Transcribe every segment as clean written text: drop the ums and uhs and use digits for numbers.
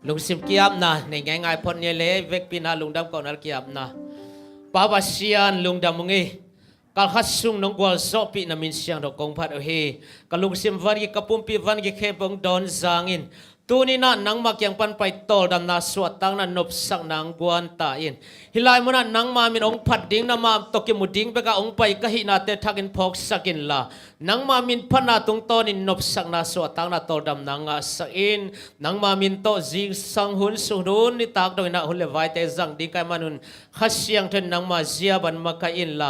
ลุงซิมเกียบนะในไงไงพอนเยเลเวกปีนาลุงดำก่อนนักเกียบนะป้าบาเซียนลุงดำมึงกัลฮัสซุงน้องกวลโซปีนามินเสียงดอกกงพัดเฮกัลลุงซิมวันกิกปุ่มปีวันกิเคปงดอนจางอินตูนี่นะนังมักยังปันไปโตดำนาสวดตั้งนั้นนบสักนางกวนตาอินฮิลายมันนังมามินองพัดดิ้งนามาตกิมุดิ้งไปกับองไปกะหินาเตทักินพอกสักินละนังมามินพันนาตรงโตนินนบสักนาสวดตั้งนาโตดำนางสักอินนังมามินโตจิงสังหุนสุรุนนิตากโดยนาหุเลไว้แต่จังดิ้งไกมานุนขัดเสียงเทนนังมาเจียบันมาคอินละ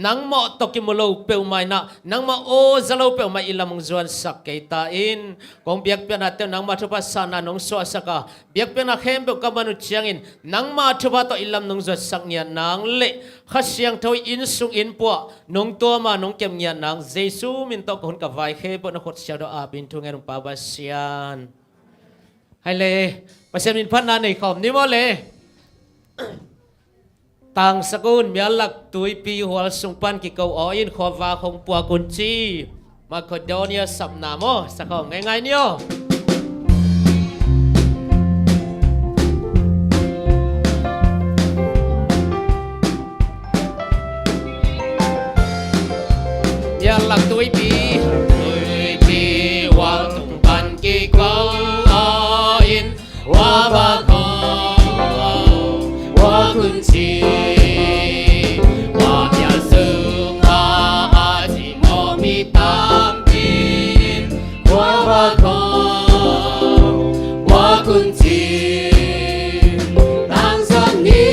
นังมาตกิมุโลเปลไม่นะนังมาโอจะโลเปลไม่อิลามงจวนสักเกตาอินกงเบียกเปียนาเตนังมาทุบสานาน้องสวสกาเบียกเป็นนักเข้มเบกมนุษย์เชียงอินนังมาทุบตัวอิลามน้องจวดสักเนียนางเละขัดเสียงทวีอินสุงอินปัวน้องตัวมาน้องเก็บเนียนางเจซูมินตกคนกับไวเคบนขดเชียวดอาบินทุงเงินปาบาเซียนให้เลยประเสริฐมินพันนาในขอมนิมอเลยต่างสกุลมีหลักตุยปีหัวสุงปันกิเกาอ้อินขอบวาของปัวกุนจีมาขดเนียสับนามอสักของง่ายๆเนี่ยยาลักตุยปีว่าตุงปันกิกวาอินว่าบาคอว่าคุณชีว่าเดียสุขาอาจิโมมิตามปีนว่าบาคอว่าคุณชีตั้งสันนี้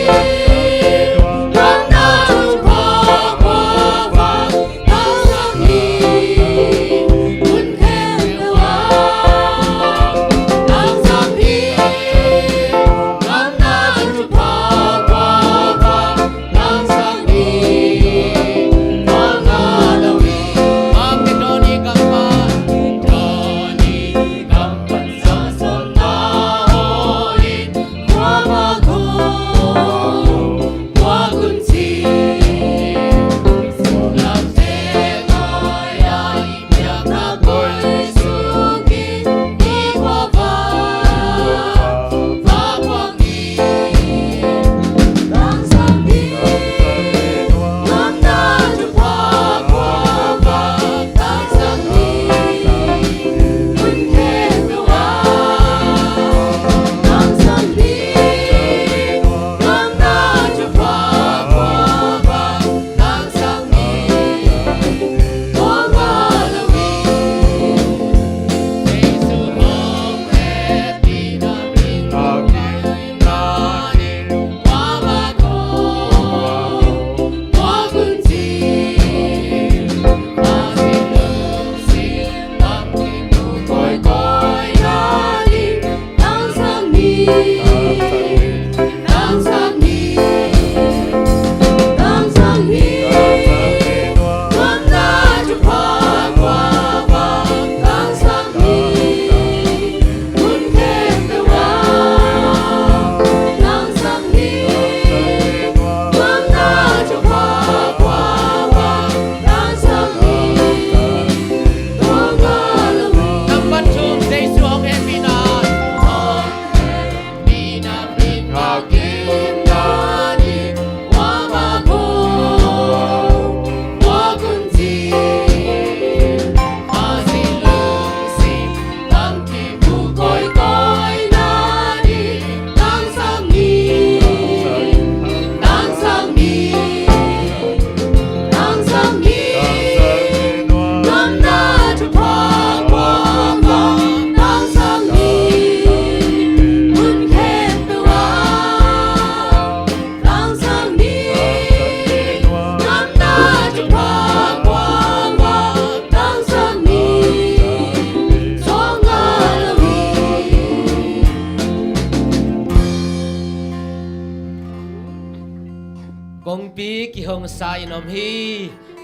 กงปีกิหงสายนมฮี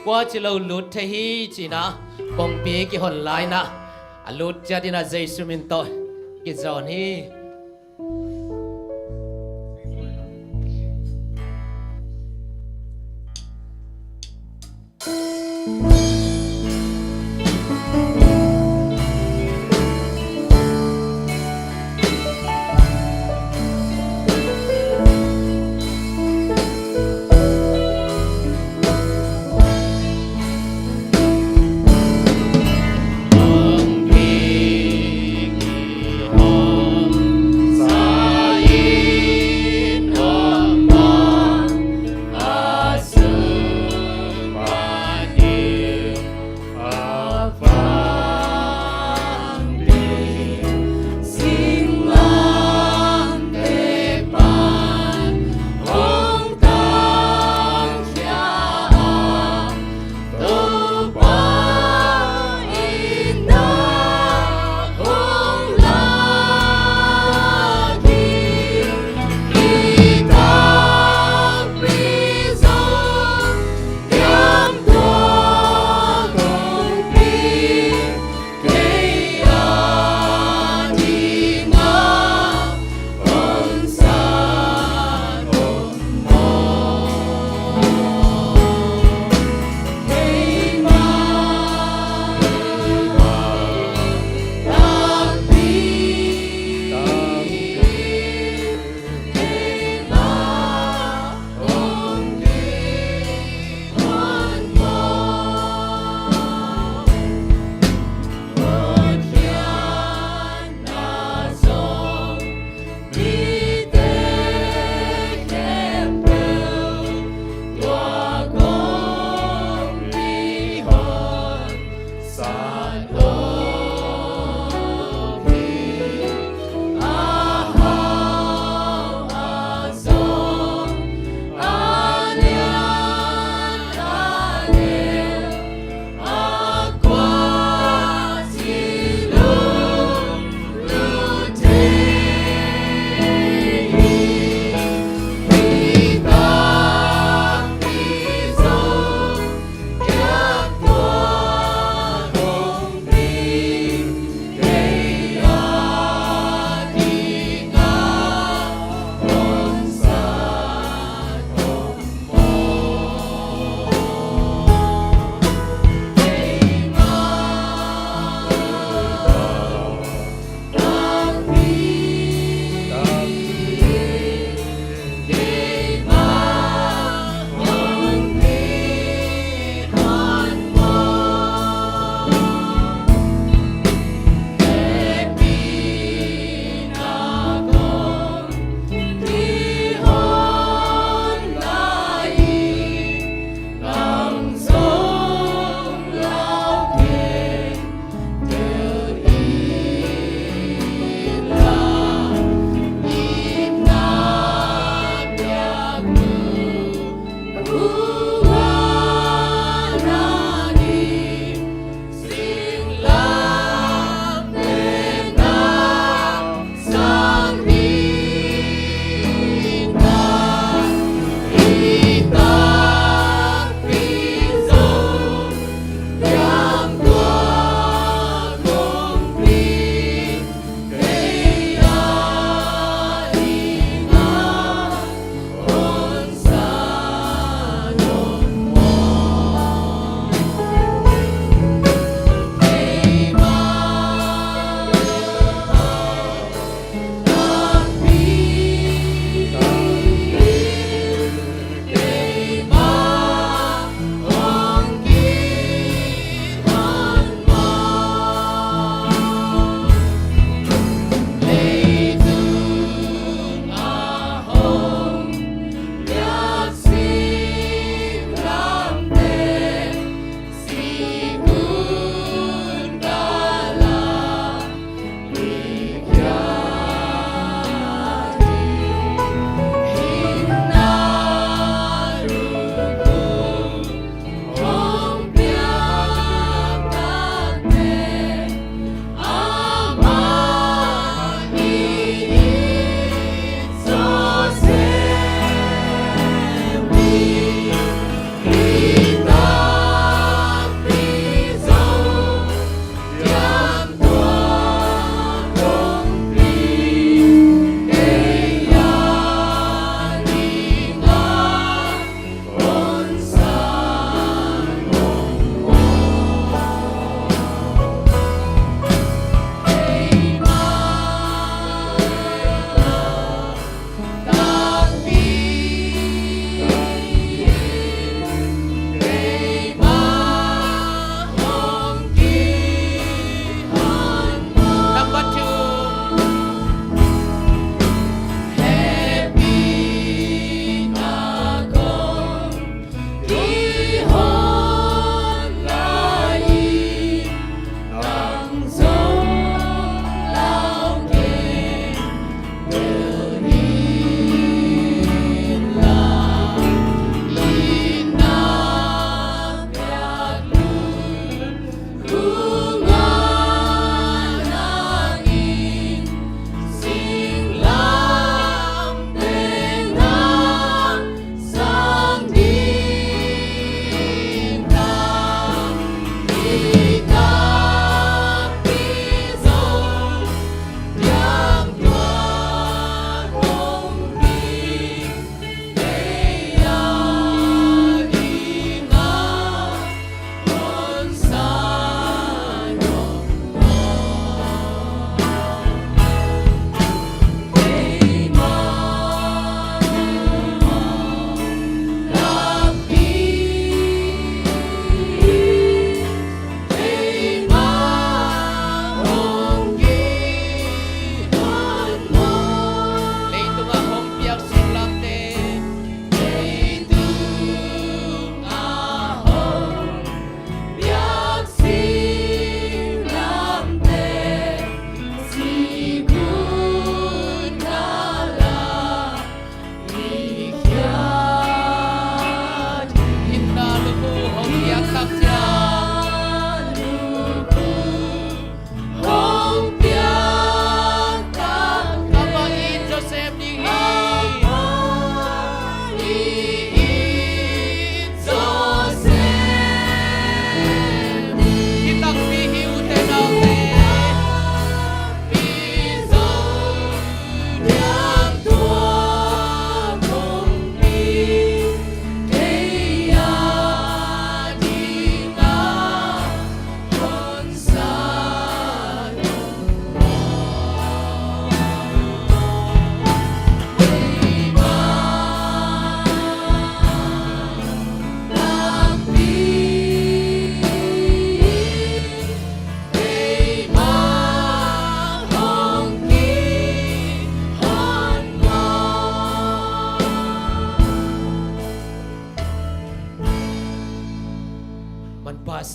กว่าจะเราลุดเทฮีจีนะกงปีกิหงไลนะลุดจะดินาเจสุมินโตกิจอนฮี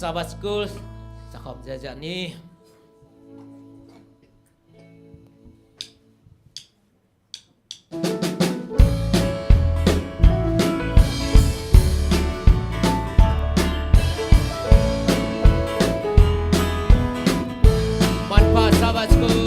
Sabbath School จะขอบใจจากนี้มันพา Sabbath School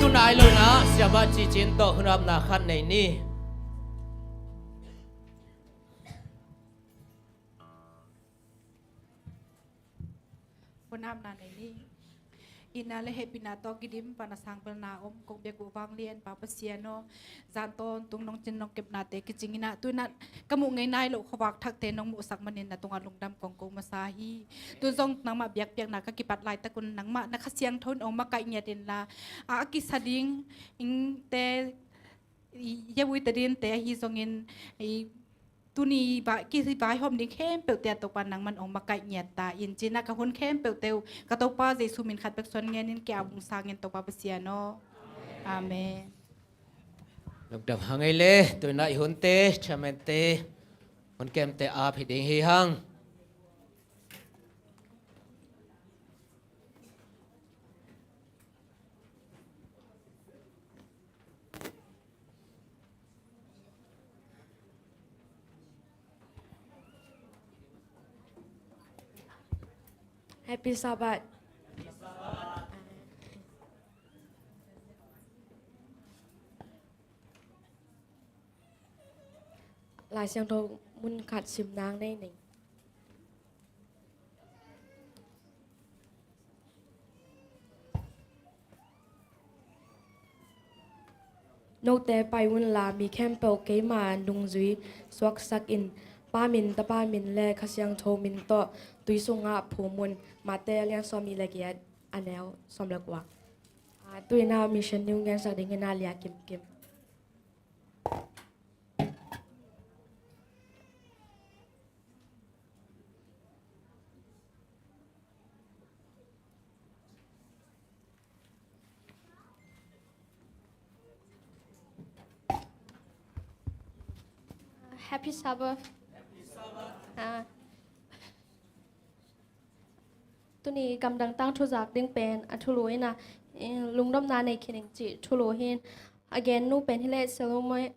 tunay lo na siya ba chichinto hunam na khan nei ni Punam na ini ina le hepina to gidim panasang pelna kong begu wang lien papasiano zanton tung nong chin nong kep na te kichingina tuina kamu ngai nai lo khwak thak te nong mu sak manin na tunga lungdam kong ko masahi tu zong nang ma biak piak na ka kipat lai ta kun nang ma na khasiang thon ong ma kai nya den la a ki sading ing te yewui te din te hi zongin tuni ba ki si ba hom ding khem pe te to pan nang man ong ma kai nya ta in china ka hun khem pe te ka to pa jesu min khat pek son ngen nin kya bung sang en to pa pasiano amen lục đam hang ai le tôi nãy hun te chamen te hun kem te ap hi ding hi hang Happy Sabbath. Lại sang thô mun khát sim nang đây này. Nô tế bài mun là mi kem bèo kế mà nung duy suak sak in ba min ta ba min le khá sang thô min to tùy sung ngạ phù mun mà tế liang so mi lagi anh eo som lạc wak. Tùy na mission nung ngang sak dengan alia kim kim. Happy Sabbath. Tu ni cầm đằng tăng thu giặc đinh bền thu lối na lùng đâm na này khi chỉ thu lối hin again nu pen hile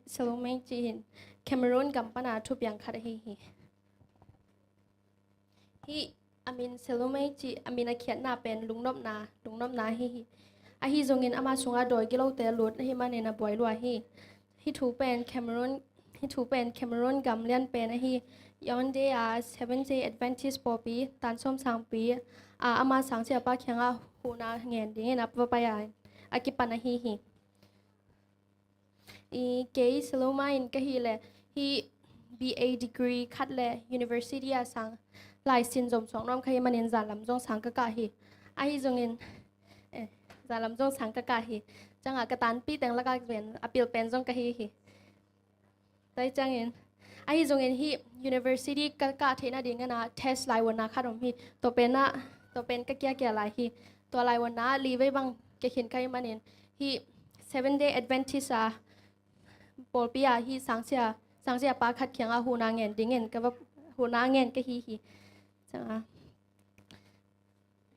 Salome chi hin Cameroon kampana thup yang khat hi amin Salome chi amin a khiat na pen lungnop na hi zongin ama sunga doi kilo te lut hi manena boy lua hi thu pen Cameroon gam lian pen hi yon de a 7 day Adventist popi tan som sang pi a ama sang sia pa khyanga huna ngen ding na pa ya akipana hi i ke Saloma in ka hi le hi BA degree khat le university a sang lai sin zom song nom khai manin za lam jong sang ka hi a hi zongin za lam jong sang ka hi changa ka tan pi teng la ka pen apil pen jong ka hi tai changin a hi zongin hi university ka thena ding na test lai wana kharom hi to pen ka kya lai hi to lai wana li ve bang ke khin khai manin hi 7 day Adventist a polpia hi sangsia pa khat khyang a huna ngen dingen ka huna ngen ka hi changa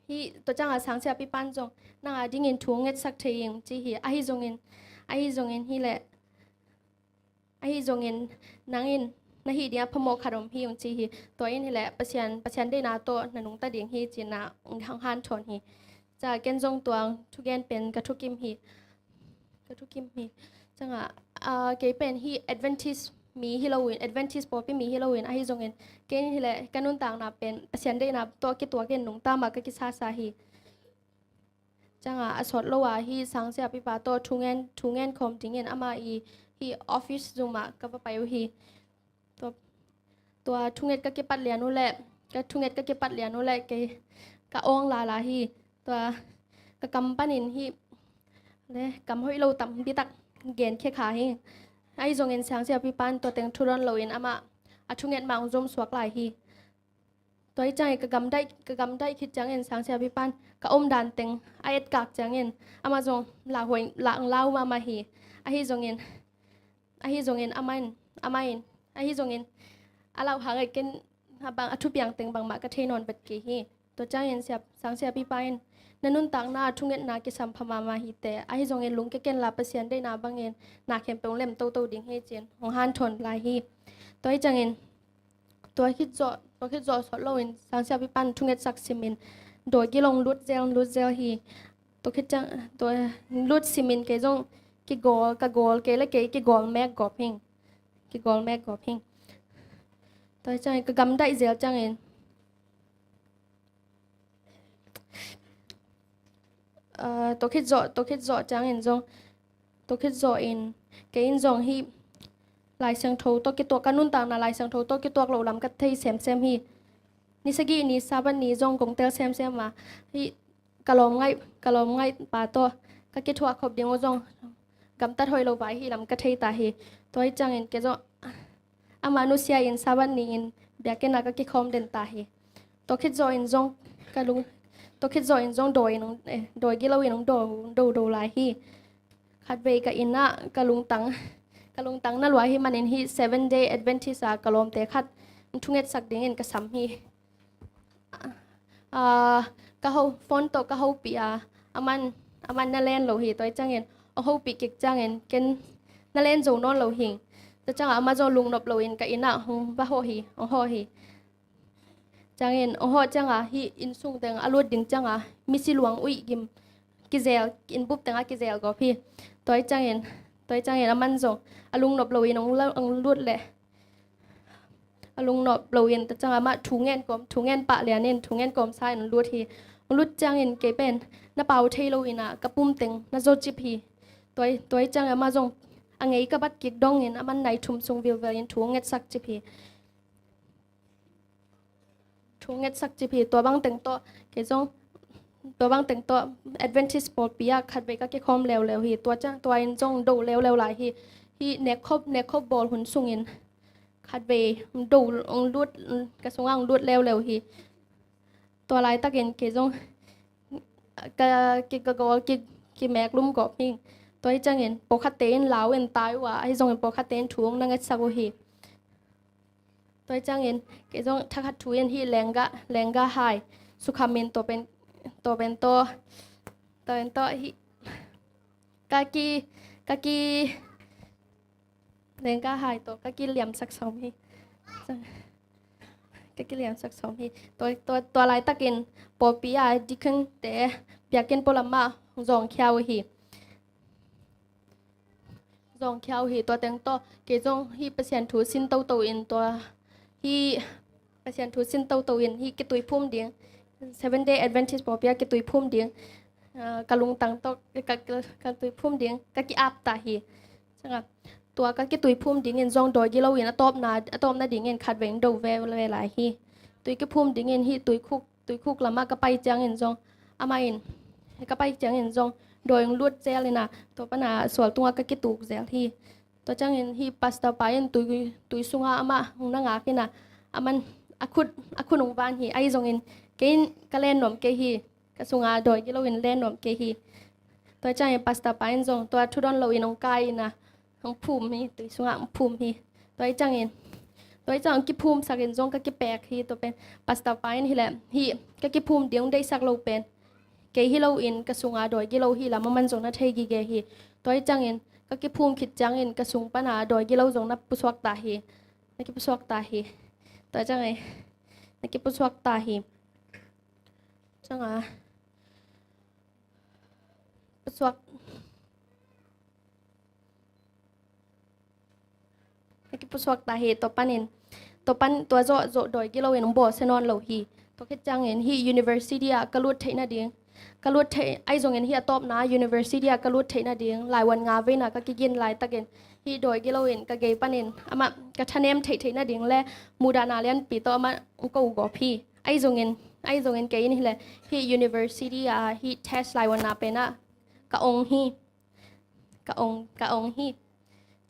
hi to changa sangsia pi pan jong na dingin thunget sak theying chi hi a hi zongin hi le a hi zongin nangin na hi dia phamo kharom hi ung chi hi to in hi le pasian de na to nanung ta ding hi china hang han thon hi cha ken jong tuang thu gen pen ka thu kim hi changa ke pen hi Adventist mi Halloween Adventist popi mi Halloween a hi zongin ken hi le kanun tang na pen pasian de na to ki to ken nung ta ma ka ki sa hi changa asot lowa hi sangsia pi pa to thungen khom tingin ama hi office zuma ka pa pai hi to thunget ka ke pat lianu le ka thunget ka ke pat lianu le ke ka ong la hi to ka kampanin hi le kam hoi lo tam bi tak gen khe kha hi ai zongin sangsia pi pan to teng thuron loin ama athunget ma ong zom swak lai hi toy chang ka gam dai khit chang en sangsia pi pan ka dan teng ai kak chang en ama zong la hoi la ang lau ma hi a hi zongin amain a hi zongin alau ha ngai ken bang athu piang teng bang ma ka thenon bet ki hi to chang en sangsia pi pan nanun tang na thunget na ki sam phama ma hi te a hi zongin lung ke ken la pasian de na bangen na khem pong lem to ding he chen hong han thon lai hi toy chang en to khit zo so loin sangsia pi pan thunget sak simin doi ki long lut zel hi to khit chang to lut simin ke jong ki gol ke le ke ki gol mek gop hing toy chang ka gam dai zel chang en to khit zo chang en jong to khit zo in ke in jong hi lai sang tho to ki to kanun tang na lai sang tho to ki to lo lam ka thei sem hi ni sagi ni saban ni jong kong tel sem ma hi kalom ngai pa to ka ki thua khop ding jong gam tat hoi lo bai hi lam ka thei ta hi toy chang en ke zo amanusia in saban ni in bia na ka ki khom den ta hi to khit zo in jong kalung to khit zo in jong doi gi lo in do lai hi khat ve ka ina kalung tang na lwa hi manin hi 7 day Adventist a kalom te khat thunget sak ding in ka sam hi ka ho phone to ka ho pi aman na len lo hi toy chang en o ho pi kik chang en ken na len zo non lo hing to chang ama zo lung nop lo in ka ina hung ba ho hi chang en o ho chang a hi in sung teng alot ding chang a mi si luang ui gim ki zel in bup teng a ki zel go phi toy chang en aman zo alung nop lo in ong lut le alung nop lo in ta chang ama thungen pa lianin thungen kom sai an lut hi lut chang en ke pen na pau thei lo ina ka pum teng na zo chip hi toy chang ama zong angai ka bat kik dong in aman nai thum sung vil in thunget sak chip hi to bang teng to ke jong to bang teng to Adventist pol pia khat be ka ke khom lew hi to chang to in jong do lew lai hi ne khop bol hun sung in khat be do ong lut ka sung ang lut lew hi to lai takin ke jong ka gol ki mek lum gop hi toy chang en po khat ten law en tai wa ai jong po khat ten thuang na ngat sa hi toy chang en ke jong thakhat thu en hi lenga hai sukhamin to pen to hi กะกีเล่นก็หายตัวกะกีเหลี่ยมสักสองทีกะกีเหลี่ยมสักสองทีตัวลายตะกินปอปีอาดิคันแต่เปียกินปลามาจองเขียวฮีจองเขียวฮีตัวเต็งตัวเกจงฮีเปอร์เซ็นต์ถูสินโตอินตัวฮีเปอร์เซ็นต์ถูสินโตอินฮีกตุยพุ่มเดียง 7 day Adventist ปอปีกตุยพุ่มเดียงกะลุงตังโตกะตุยพุ่มเดียงกะกีอับตาฮีจังตัวกะกีตุยพุ่มเดียงเงินจองดอยกิโลวินอะตอมนาเดียงเงินขัดเวงโดเวลาฮีตุยกะพุ่มเดียงเงินฮีตุยคุกละมากะไปจังเงินจองอามาอินกะไปจังเงินจองโดยลวดเจลเลยนะตัวปัญหาส่วนตัวกะกีตุกเจลที่ตัวจังเงินฮีปัสตาไปยันตุยสุงอามาหงนางากินะอามันอาคุดงบานฮีไอจงเงินเกินกะเล่นหนมเกฮีกะสุงอาโดยกิโลวินเล่นหนมเกฮีตัวจังเงินปัสตาไปยันจงตัวทุดอนโลวินองกายนะของภูมิฮีตุยสุงอาภูมิฮีตัวจังเงินตัวจังกิภูมิสักเงินจงกะกิแปกฮีตัวเป็นปัสตาไปยันฮีแหละฮีกะกิภูมิเดียงได้สักโลเป็นเกฮีโลอินกะสุงอาโดยกิโลฮีละมันจงนะเทกิเกฮีตัวจังเงินกะกิภูมิคิดจังเงินกะสุงปัญหาโดยกิโลจงนะปุสวกตาฮีนักปุสวกตาฮีตัวจังไงนักปุสวกตาฮีจังปุสวกนักปุสวกตาฮีตัวปันเองตัวโจโดยกิโลเองบ่เซนอนโลฮีตัวคิดจังเงินฮี University อะกะลุดเทนะเดียงกะลุดเทไอจงเงินฮีอะตอบนะ University อะกะลุดเทนะเดียงหลายวันงาเวนะกะกินหลายตะเกนฮีโดยกิโลเองกะเกปันเองอะมากะทะเนมเทนะเดียงและมูดานาเลียนปีตัวมาก็อุกอพี่ไอจงเงินเกยินฮีแหละฮี University อะฮีเทสหลายวันนาเป็นอะกะองฮีกะองฮี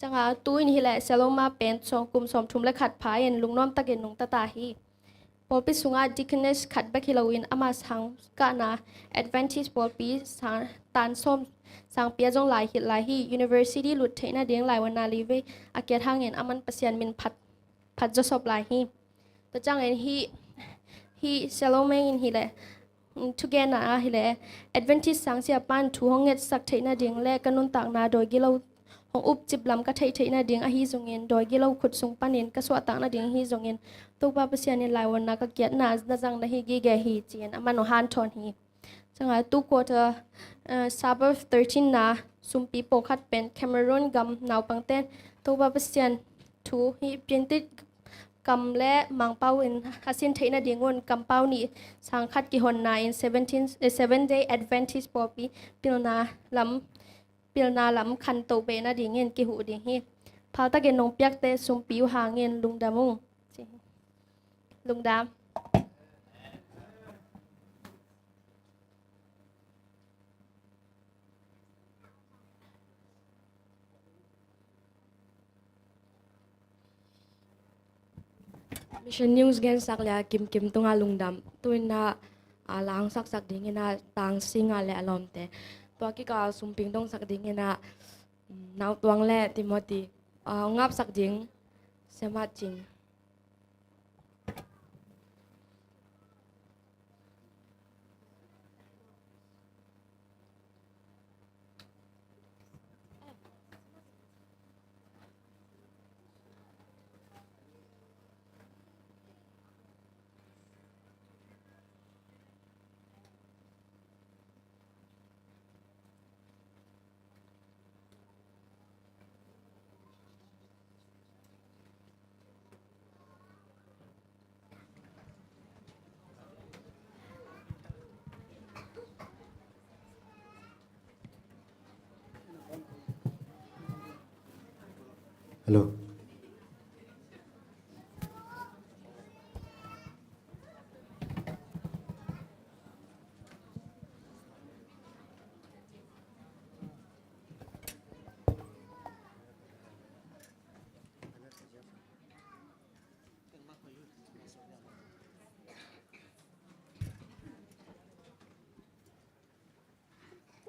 จังตู้นี่แหละเซโลมาเป็นสองกลุ่มสมทุมและขัดพายลุงน้อมตะเกนนงตาตาฮีปอลปิสุงาดิคเนสขัดบักฮิโลวินอามาสังกานาแอดเวนทิสปอลปีสังตันส้มสังเปียจงหลายหิดหลายฮี University หลุดเทน่าเดียงหลายวันนาลีเวอาเกียทางเงินอามันเปเซียนมินพัดจะสอบหลายฮีตัวจังเงินฮีเซโลเมงินฮีแหละทุกแกนาฮีแหละแอดเวนทิสสังเสียปันถูห้องเงินสักเทน่าเดียงและกันนุนต่างนาโดยกิโลของอุบจิบลำก็เทน่าเดียงอาฮีจงเงินโดยกิโลขุดสุงปันเงินก็สวดต่างนาเดียงฮีจงเงินตัวปาเปเซียนหลายวันนักเกียรตินาจังนะฮีกีแกฮีเจียนอามันโนฮันทอนฮีจังตัวควอเตอร์Sabbath 13นาซุมปีโปคัดเป็นแคเมรูนกัมนาวปังเต้นตัวปาเปเซียนทูฮีเปลี่ยนติดกัมและมังเป้าอินฮัสินเทน่าเดียงวนกัมเป้านี่สังคัดกิฮอนนาอิน7 day Adventist ปอปีปิลนาลำคันโตเปน่าเดียงเงินกิหูเดียงฮีพาวตะเกนนงเปียกเตซุมปีวหาเงินลุงดามุงลุงดามมิชชั่นนิวส์เกนสักแล้วกิมตุงาลุงดำตัวน่ะล้างสักดิ่งน่ะต่างซิงอะไรอารมณ์แต่ตัวกี้ก็สุมปิงตงสักดิ่งน่ะนาวตวงแล่ติโมธีงับสักดิ่งเสมาจริงฮัลโหล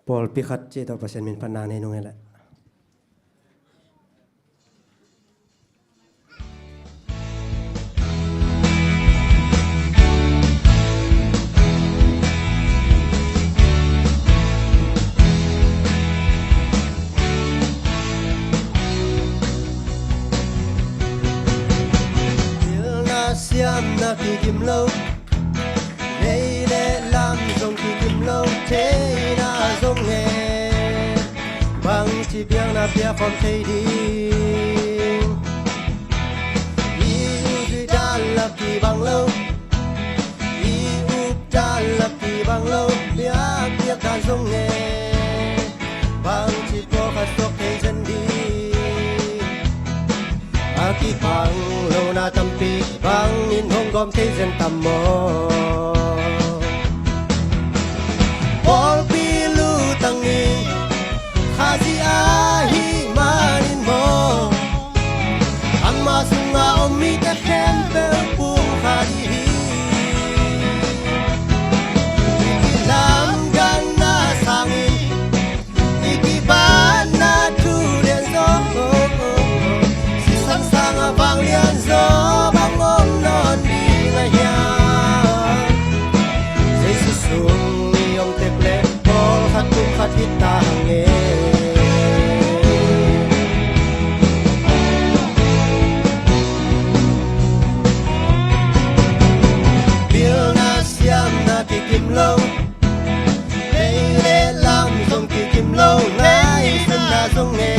ปอลพิคัดเจตประเสนมินพันนาในนุ่งแหละ lâu nay lệ làm dòng thì kim lâu thế na dòng nghe bằng chỉ biết na biết không thấy đi yêu duy đã là kỳ bằng lâu yêu đã là kỳ bằng lâu biết biết ta dòng nghe bằng chỉ có khát sốc thế dân đi aki pang lâu na tampi bang in hong gom thế dân tam mô Paul pilu tangin khazi ahi manin mo amma sunga ommi ta kempe pum khadi lam gan na sangin ikiban na tu den zo si sang sang vang lian zo bang om non đi ngay ya Jesus sung yong te ple Paul khatum khatita nge bil na siam na ki kim lâu đây lệ lam dòng ki kim lâu ngay sân na dòng nghe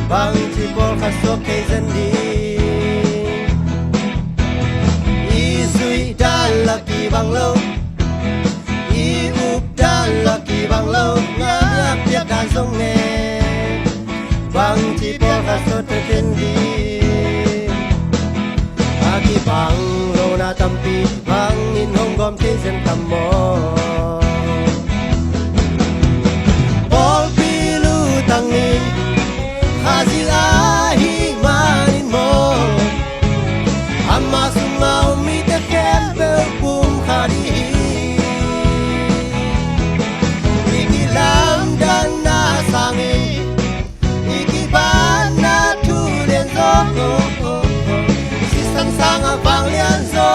bang chi Paul khát sốc cây dân đi Isui đã là kỳ bằng lâu Iup đã là kỳ bằng lâu ngã nhạc biết đã dòng nghe bang chi Paul khát sốc cây dân đi Aki bang lâu na tampi bang in hong gom thế dân tam mô Paul pilu tangin khazi ahi manin mo amma sunga ummi te kempe pum khadi ikilam dan na sangi ikiban na tu den zo si sang sang vang lian zo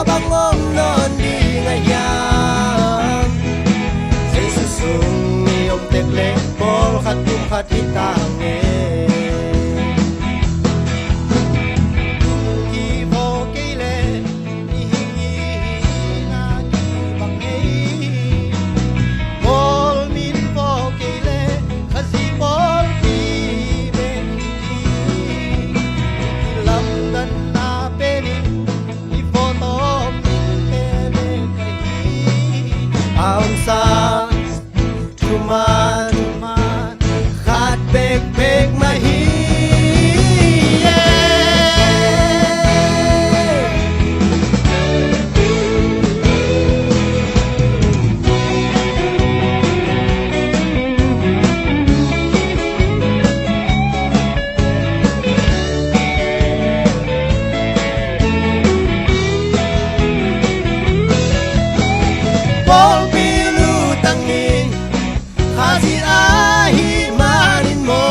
bang om non đi ngay ya Jesus sung yom tek le Paul khatum khatita nge Aum sa tuman khat bek bek mahi Paul pilu tangin khazi ahi manin mo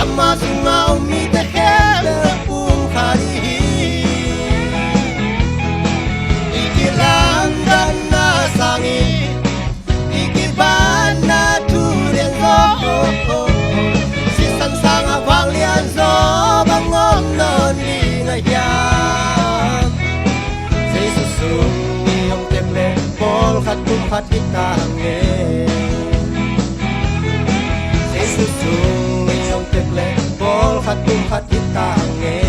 amma sunga ummi te khebe pum khadi ikilang dan na sangi ikiban na tu den zo si sang sang vang lian zo bang om non đi ngay ya Jesus sung yong te ple Paul khatum khatita nge Jesus sung yong te ple Paul khatum khatita nge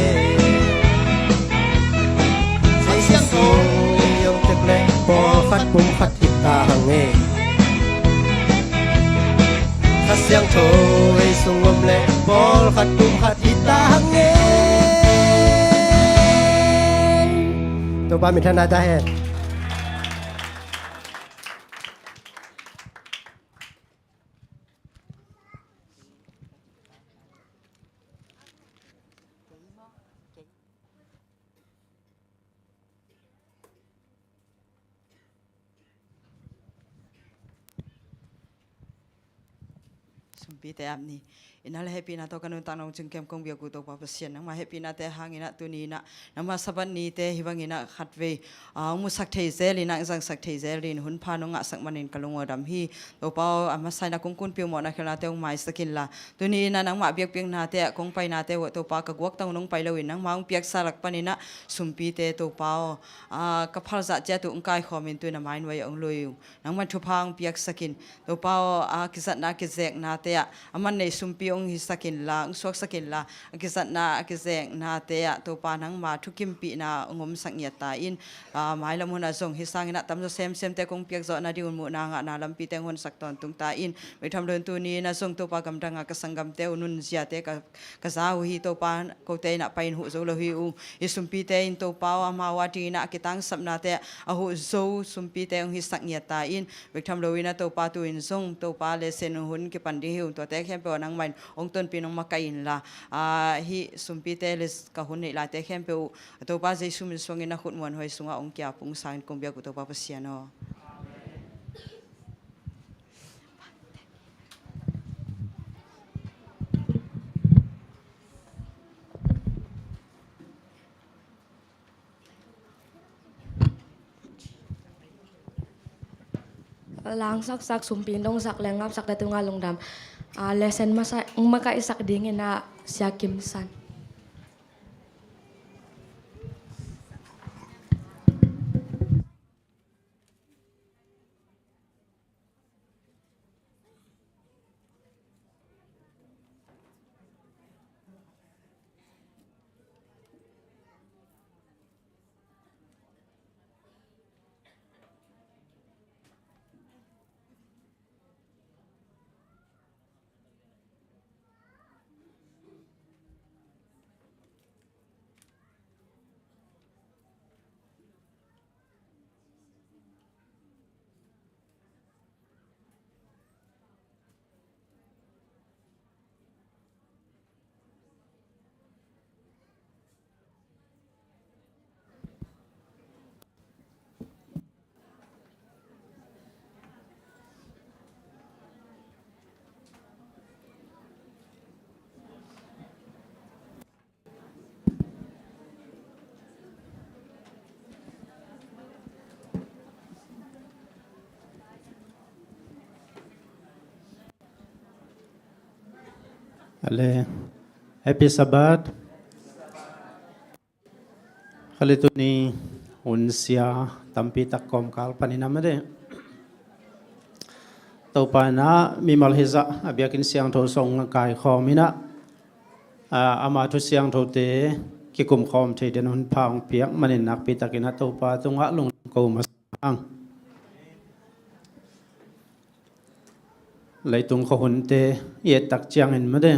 Jesus sung yong te ple Paul khatum khatita nge khasyang thôi sung om le Paul khatum khatita nge to ba mình thân ta hết sumpi te amni inal happy na to kanun tanong jengkem kong biagu to papasian nang ma happy na te hangina tunina nang ma saban ni te hiwangina khatwe mu sak thei zel ina jang sak thei zel rin hun phanonga sak manin kalungo dam hi to pau ama saina kongkun piu mo na khela te mai sakin la tuni na nang ma biak piang na te kong pai na te wo to pa ka guak tang nong pai lawin nang maung piak sarak panina sumpi te to pau ka phal za cha tu kai khomin tu na main wai ong lui nang ma thu phang piak sakin to pau kisat na kizek na te aman nei sumpi ong hi sakin la ong sok sakin la kisat na kizek na te to pa nang ma thu kim pi na ngom sak nya ta in mai lam hona zong hi sang na tam zo sem te kong piak zo na diun mu na nga na lam pi teng hon sak ton tung ta in me tham len tu ni na zong to pa gam danga ka sangam te unun zia te ka za hi to pa ko te na pain hu zo lo hi u isumpi te in to pa ma wa ti na kitang sap na te a hu zo sumpi te ong hi sak nya ta in me tham lo ina to pa tu in zong to pa le sen hun ki pan di hi to te khem pe nang main ong ton pi nong ma kai in la hi sumpi te le ka hun nei la te khem pe to pa jesu min song ina khut mon hoi sunga ong kya pung sang kong bia ku to pa pasiano lang sak sumpin dong sak lengap sak datunga lungdam lesen maka isak dingin na siya Kim San. Ale happy sabat kali tu ni unsia tampi takom kal panina made tau pana mi malhiza abiakin siang tho song kai khomina ama thu siang tho te ki kum khom the den hun phang piak manin nak pi takina tau pa tunga lung ko masang lấy tung khó hồn tê yết tắc chiang in mà đê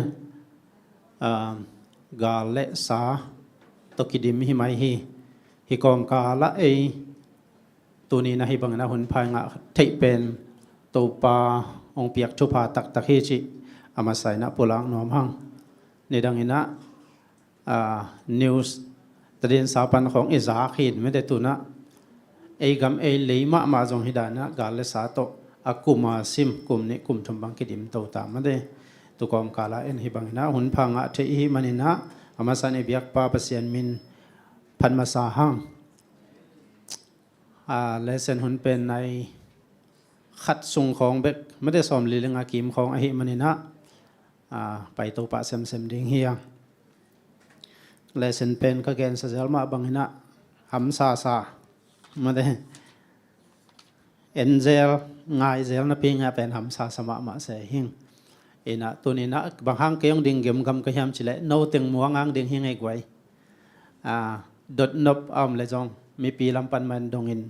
gà lệ xá tô kỳ đêm hi mai hi còn cả lá ấy tu ni na hi bằng na hồn phai ngã thấy bên tô pa ông piak chu pa tắc tắc hi chi ama sai na pulang nom hang ni dang ina news tadin sa pan khong izak hin me de tu na ei gam ei leima ma jong hi da na gà lệ xá to akuma sim kum ni kum thum bang kidim to ta ma de tu kom kala en hi bang na hun phanga the hi manina amasan e biak pa pasian min phan ma sa hang lesson hun pen nai khat sung khong bek ma de som li lenga kim khong a hi manina pai to pa sem sem ding hiya lesson pen ka gen sa jalma bangina ham sa ma de enzel ngai zel na ping ha pen ham sa sama ma se hing ina tunina bang hang keong ding gem gam ka hiam chile no teng muang ang ding hing ai gwai dot nop am le jong mi pi lam pan man dongin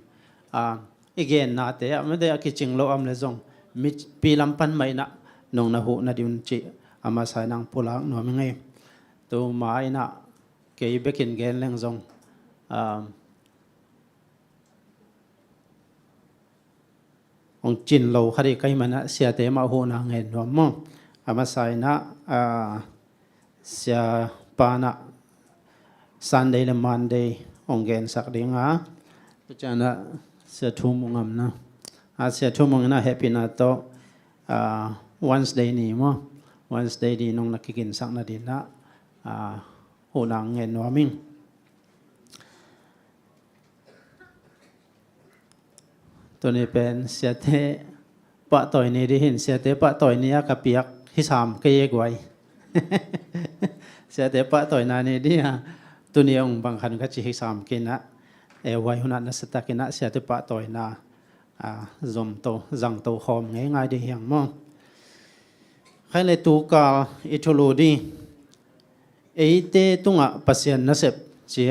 again na te am de ki ching lo am le jong mi pi lam pan mai na nong na hu na diun chi ama sai nang pulang no mi ngai tu mai na ke bekin gen leng jong ông chín lâu khari cái mà nó xia tế mà hồ nàng hẹn nó mong ama sai na xia pa na Sunday là Monday ông gen sak ding tu cha na xia thu mong am na xia thu mong na happy na to Wednesday ni mo Wednesday di nung nakikinsak na din na unang ngenwaming. Tuni pen siate pa toy ni dihin siate pa toy niya kapiyak hisam kayegway. Siate pa toy na ni dia tuni yung bangkan kachi hisam kina way huna na sata kina siate pa toy na zom to zang to khom ngay ngay di hiang mo. Khai le tu ka ituludi eite tunga pasien nasep chi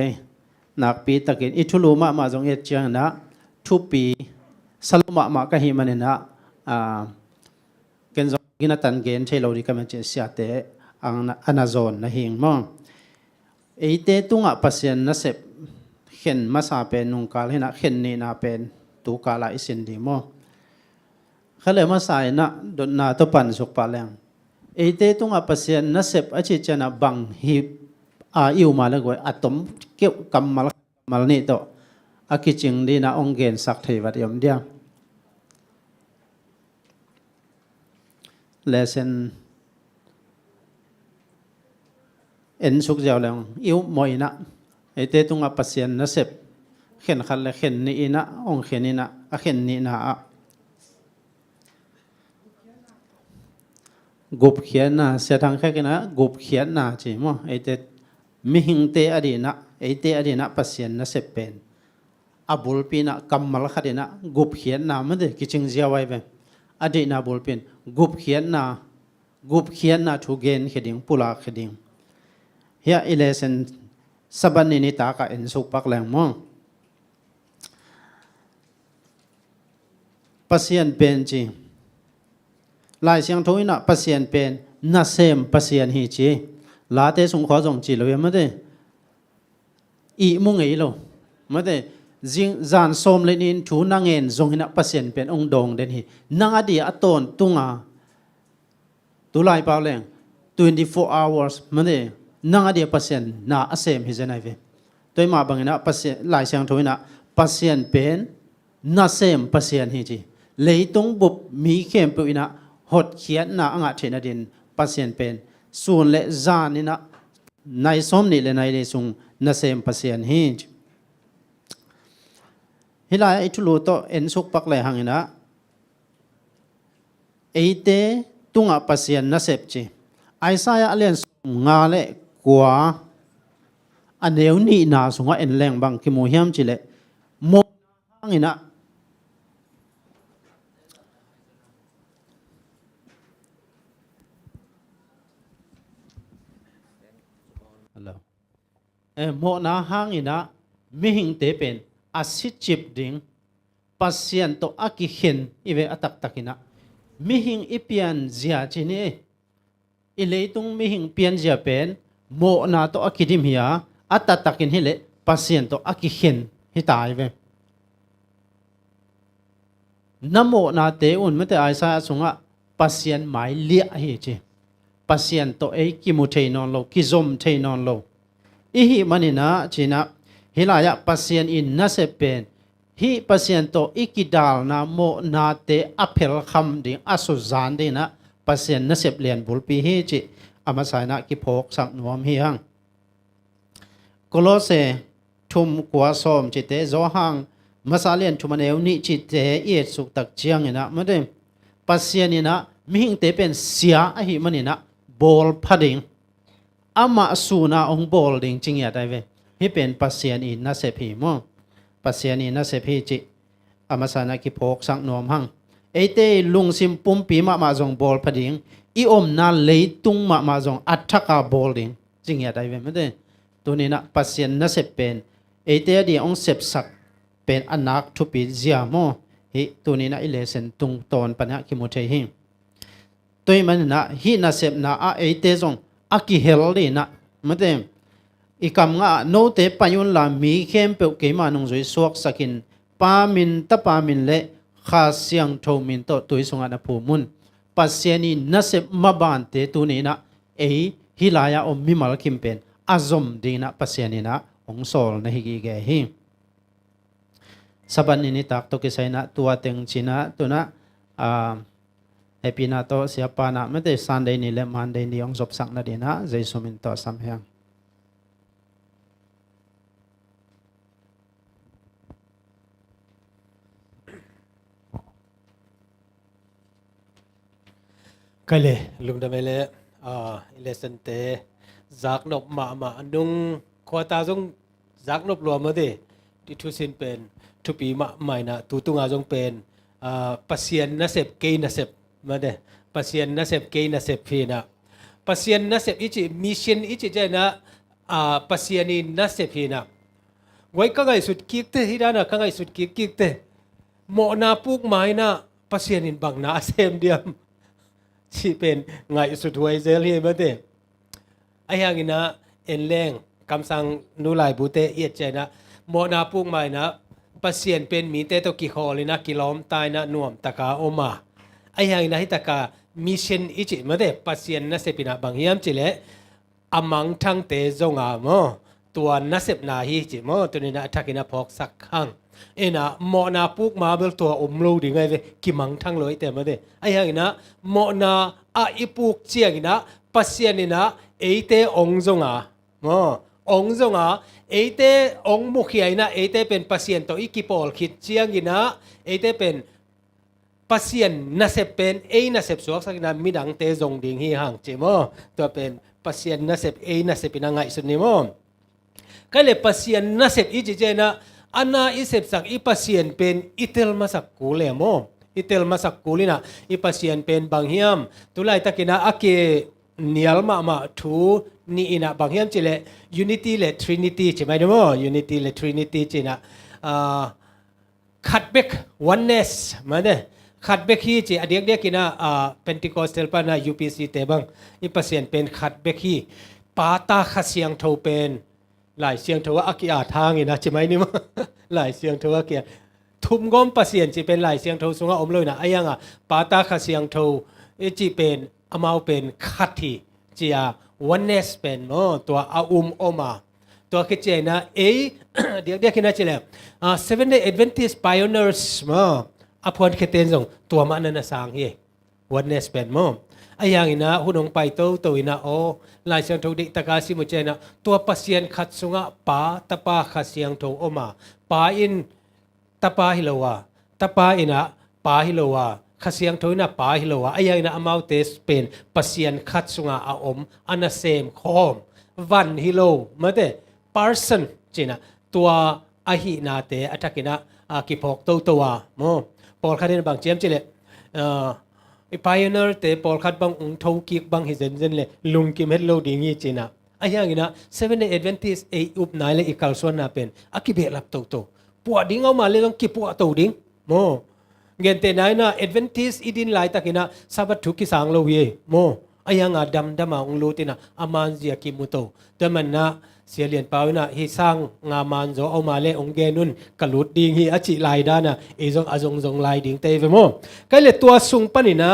nak pi takin itulu ma jong et chiang na thupi saluma ma ka hi manena ken jong ginatan gen thelo ri kamen che siate ang anazon na hing mo eite tunga pasien nasep khen masa pe nung kal hena khen ni na pen tu kala isin di mo khale masai na don na to pan suk pa leng eite tunga pasien nasep achi chana bang hi iu malagoi atom keu kamal malni to akiching di na ongen sak thei wat yom dia lesson en suk jaw lang iu moina eite tunga pasien nasep khen khal le khen ni ina ong khen ina a khen ni na gup khian na se thang kha kina gup khian na chi mo eite mi hing te adina eite adina pasien na se pen abul pina kamal khadina gup khian na ma de kiching jiawai be adina bul pin gup khian na thu gen kheding pula kheding hia ilesen saban ni ta ka en suk pak lang mo pasien pen chi lai siang thoi na pasien pen na sem pasien hi chi la te sung kho jong chi lo ma de i mu ngei lo ma de jing zan som le nin thu na ngen jong hina pasien pen ong dong den hi nang adi aton tunga tu lai pa leng 24 hours ma de nang adi pasien na asem hi zenai ve toi ma bangina pasien lai siang thoi na pasien pen na sem pasien hi chi leitung bup mi khem pu ina hot khian na anga thena din pasien pen sun le zan ina nai som ni le nai le sung na sem pasien hi hilai itulu to en suk pak le hangina eite tunga pasien na sep chi aisaya alen nga le kwa aneu ni na sunga en leng bang ki mo hiam chi le mo hangina mo na hangina mi hing te pen asit chip ding pasien to aki hen ive atak takina mi hing ipian zia chini ileitung mi hing pian zia pen mo na to akidim hia atatakin hile pasien to aki hen hitai ve namo na te un mate aisa sunga pasien mai lia hi chi pasien to ei kimu theinon lo kizom theinon lo ihi manina china hilaya pasien in na se pen hi pasien to ikidal na mo na te apel kham ding asu zan de na pasien na sep lian bulpi hi chi amasai na ki phok sang nuam hi hang kolose thum kwa som chi te zo hang masalian thumaneu ni chi te e suk tak chiang ina made pasien ina mihing te pen sia a hi manina bol phading ama suna ong bol ding chingya dai ve hi pen pasien in na se phi mo pasien in na se phi chi amasana ki phok sang nom hang eite lungsim pumpi ma jong bol phading i om na leitung ma jong athaka bol ding chingya dai ve made tunina pasien na se pen eite di ong sep sak pen anak thupi zia mo hi tunina ilesen tung ton pana ki mo thei hi toy man na hi na sep na a eite jong aki heldi na mate ikam nga no te payun la mi khem pe ke ma nong joi suak sakin pa min ta pa min le kha siang tho min to tui sunga na phu mun pasiani na se maban te tu ni na ei hilaya om mi mal kim pen azom ding na pasiani na ong sol na hi ge hi saban ni tak to ke sai na tua teng china tu na e pina to sia pa na mate Sunday ni le Monday ni ong zop sak na dina Jesu min to sam hyang cái lệ lùng đam lệ lesson te giác nộp mà nung khoa ta giống giác nộp lùa mà đi đi thu xin pen thu pi mà mày na tu tung giống pen pasien na sep kei na sep mà đi pasien na sep kei na sep phi na pasien na sep ichi mission ichi je na pasien ni na sep phi na quay các ngày sụt kiệt te hi ra na các ngày sụt kiệt te mọ na puk mai na pasien in bang na xem diam chỉเป็นไงสุดท้ายเจอเลยมั้งเต้ไอ้ยังงี้นะเอ็นแรงคำสั่งนู่นหลายบุตรเอียดใจนะโมนาปุ่งใหม่นะปัสเซียนเป็นมีเตตัวกี่คอเลยนะกิโลมตายนะน่วมตะกาโอมาไอ้ยังงี้นะที่ตะกามิชชันอีจิมั้งเต้ปัสเซียนน่าเสพนะบางยามจิเล่อามังทั้งเตจงอามอตัวน่าเสพนาฮีจิมอตัวนี้นะทักกินะพอกสักครั้งเอ็นะโมนาปุกมาเบลตัวอมลูดีไงเวกิมังทั้งเลยแต่มาเดไอ้ยังงี้นะโมนาอีปุกเจียกินะปัสเซียนนี่นะเอเตองจงองจงเอเตองมุขยัยนะเอเตเป็นปัสเซียนตัวอีกิปอลคิดเจียกินะเอเตเป็นปัสเซียนน่าเสพเป็นน่าเสพสวกสักนะมีดังเตจงดิ่งฮีห่างจิมอตัวเป็นปัสเซียนน่าเสพน่าเสพเป็นยังไงสุดนี่มอก็เลยปัสเซียนน่าเสพอีจิเจนะอันน่าอิเสพสักอีปัสเซียนเป็นอิเตลมาสักกูเลยมั้งอิเตลมาสักกูลีนะอีปัสเซียนเป็นบางเฮียมตุลายตะกินะอาเกเนียลมาทูนี่อินะบางเฮียมจิเลยูนิตี้และทรินิตี้ใช่ไหมเด้อมั้งยูนิตี้และทรินิตี้จินะขัดเบกวันเนสมาเด้ขัดเบกฮีจิอเดียกกินะเพนติคอสเทลปานะยูพีซีเตบังอีปัสเซียนเป็นขัดเบกฮีปาตาขเสียงโทเป็นหลายเสียงเทว่าอากิอาทางนี่นะใช่ไหมนี่มั้งหลายเสียงเทว่าเกียทุ่มก้มปัสเซียนจีเป็นหลายเสียงเทสุงอมเลยนะไอ้ยังปาตาขเสียงเทจีเป็นอมาเป็นคัตติจีวันเนสเป็นตัวอาอมาตัวคิดเจนะเดี๋ยวคิดนะจีเลยSeventh Day Adventist Pioneersอภวนเคเตนส่งตัวมันนั่นสางเฮวันเนสเป็นไอ้ยังอินะหุ่นองไปตัวอินะหลายเสียงโทดิตะกาซิมุเจนะตัวปัสเซียนขัดสุงะปาตะปาขัดเสียงโทอมาปาอินตะปาฮิโลวาตะปาอินะปาฮิโลวาขัดเสียงโทอินะปาฮิโลวาไอ้ยังอินะอมาเตสเป็นปัสเซียนขัดสุงะอาอันน่ะเซมคอมวันฮิโลมาเตปาร์สันจีนะตัวอาหินาเตอัตกินะกิพอกตัวปอลคาเดนบางเจียมจิเลไอ้พายเนอร์เตปอลคัดบางองค์ทกิกบางฮิเซนเซนเลยลุงกิมเฮดโลดิ้งยี่จีน่ะไอ้ยังงี้นะ Seventh Day Adventist อุบนายเลยอีกาลส่วนน่ะเป็นอากิเบลับตัวปวดดิ้งเอามาเลยต้องกิปวดตัวดิ้งเงินเตนายนะ Adventist อีดินหลายตะกินะซาบัตถุกิสังโลเวไอ้ยังดำมาองค์โลตินะอามันเสียกิมุโตแต่มันนะเสียเหรียญเปล่านะฮิสร้างงามันโจเอามาเลยองเกนุนกลุดดิ้งฮิอาจิลายด้านะจงลายดิ้งเตยเวโมก็เลยตัวสุงปนินะ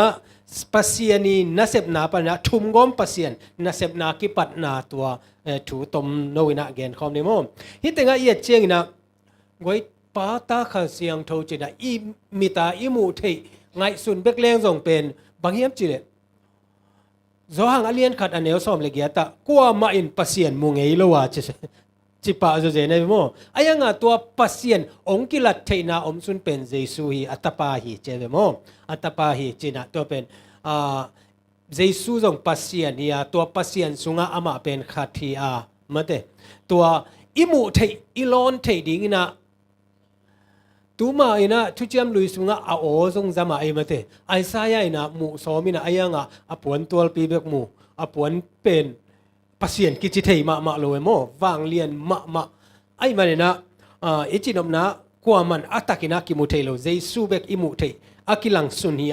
ปัสเซียนีน่าเสพนาปนะทุ่มก้มปัสเซียนน่าเสพนากิปัดนาตัวถูตมโนวินะเกนคอมเนโมฮิตงะเอียดเจียงนะไว้ปาตาขันเสียงโทจินะอีมิตาอีมูเทไงสุนเบกเลงส่งเป็นบางเยี่ยมจิเลzohang alien khat aneu som le giata kwa ma in pasien mungei lowa chi pa zo je ne mo ayanga tua pasien ongkilat theina omsun pen jesu hi atapa hi che mo atapa hi china to pen jesu jong pasien ya tua pasien sunga ama pen khathi mate tua imu thei ilon thei ding na tuma ina thuchiam lui sunga zong zama ai mate Isaiah ina mu somina ayanga apon tol pi bek mu apon pen pasien kichi thei ma loe mo wang lian ma ai manina ichinom na kwaman atakina ki mu thei lo jesu bek imu thei akilang sun hi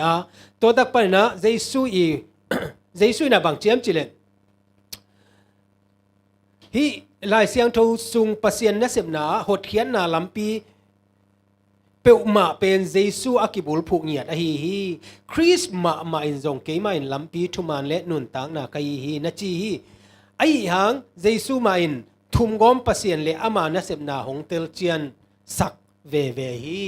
to dak pa na jesu ina bang chiam chilen hi lai siang tho sung pasien na sep na hot khian na lampiเปิลมาเป็นเจซูอากิบุลผูกเงียดฮีคริสมาอินจงเกมาอินลัมปีทุมันเละนุนตังนาคายฮีนัจีฮีไอหางเจซูมาอินทุมกอมปัสเซียนเลอามานะเสพนาหงเตลเจียนสัก เวฮี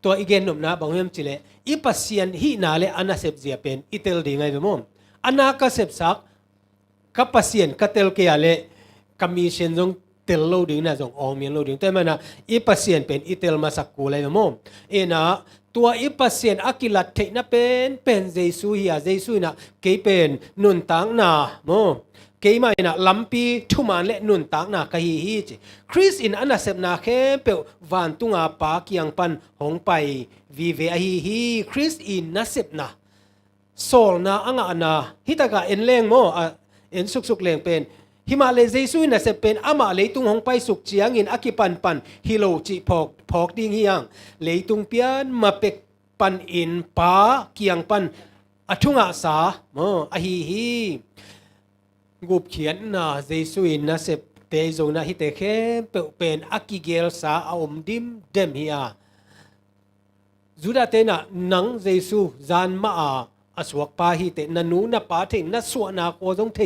ตัวอีเกนนมนะบางเฮียมจิเลอีปัสเซียนฮีนาเลอันนาเซบเจียเป็นอิเตลดีไงเวมอมอันนากาเซบซักกับปัสเซียนกัเตลเกียเลกามีเชนจงเตลโลดิงนะจงอองเมียนโลดิงแต่มันนะอีปัสเซียนเป็นอิเตลมาสักกูเลยเวมอมนะตัวอีปัสเซียนอากิลัดเทนะเป็นเจสุฮีเจสุนะเกยเป็นนุนตังนาโมเกยมานะลัมปีทุมันเลนุนตังนากะฮีฮีจิคริสอินอันนาเซบนาเคเปวันตุงอาปากิยังปันหงไปวีเวฮีฮีคริสอินนาเซบนาโซลนาอังอานาฮิตากะเอ็นเลงโมเอ็นสุกเลงเป็นฮิมาเลเจซุยนาเซเป็นอามาเลตุงหงไปสุกเจียงอินอากิปันฮิโลจิพอกดิ้งฮิยังเลตุงเปียนมาเป็กปันอินปากิยังปันอทุงอาสาโมอฮีฮีกูเขียนนะเจสุอินนะเสพเตยโซนะฮิเตเคเป็นอากิเกลสาอมดิมเดมฮิอาจุดาเตนะนังเจสุจานมาอาสวกปาฮิเตนันูนะปาเทนัสวนาโกจงเท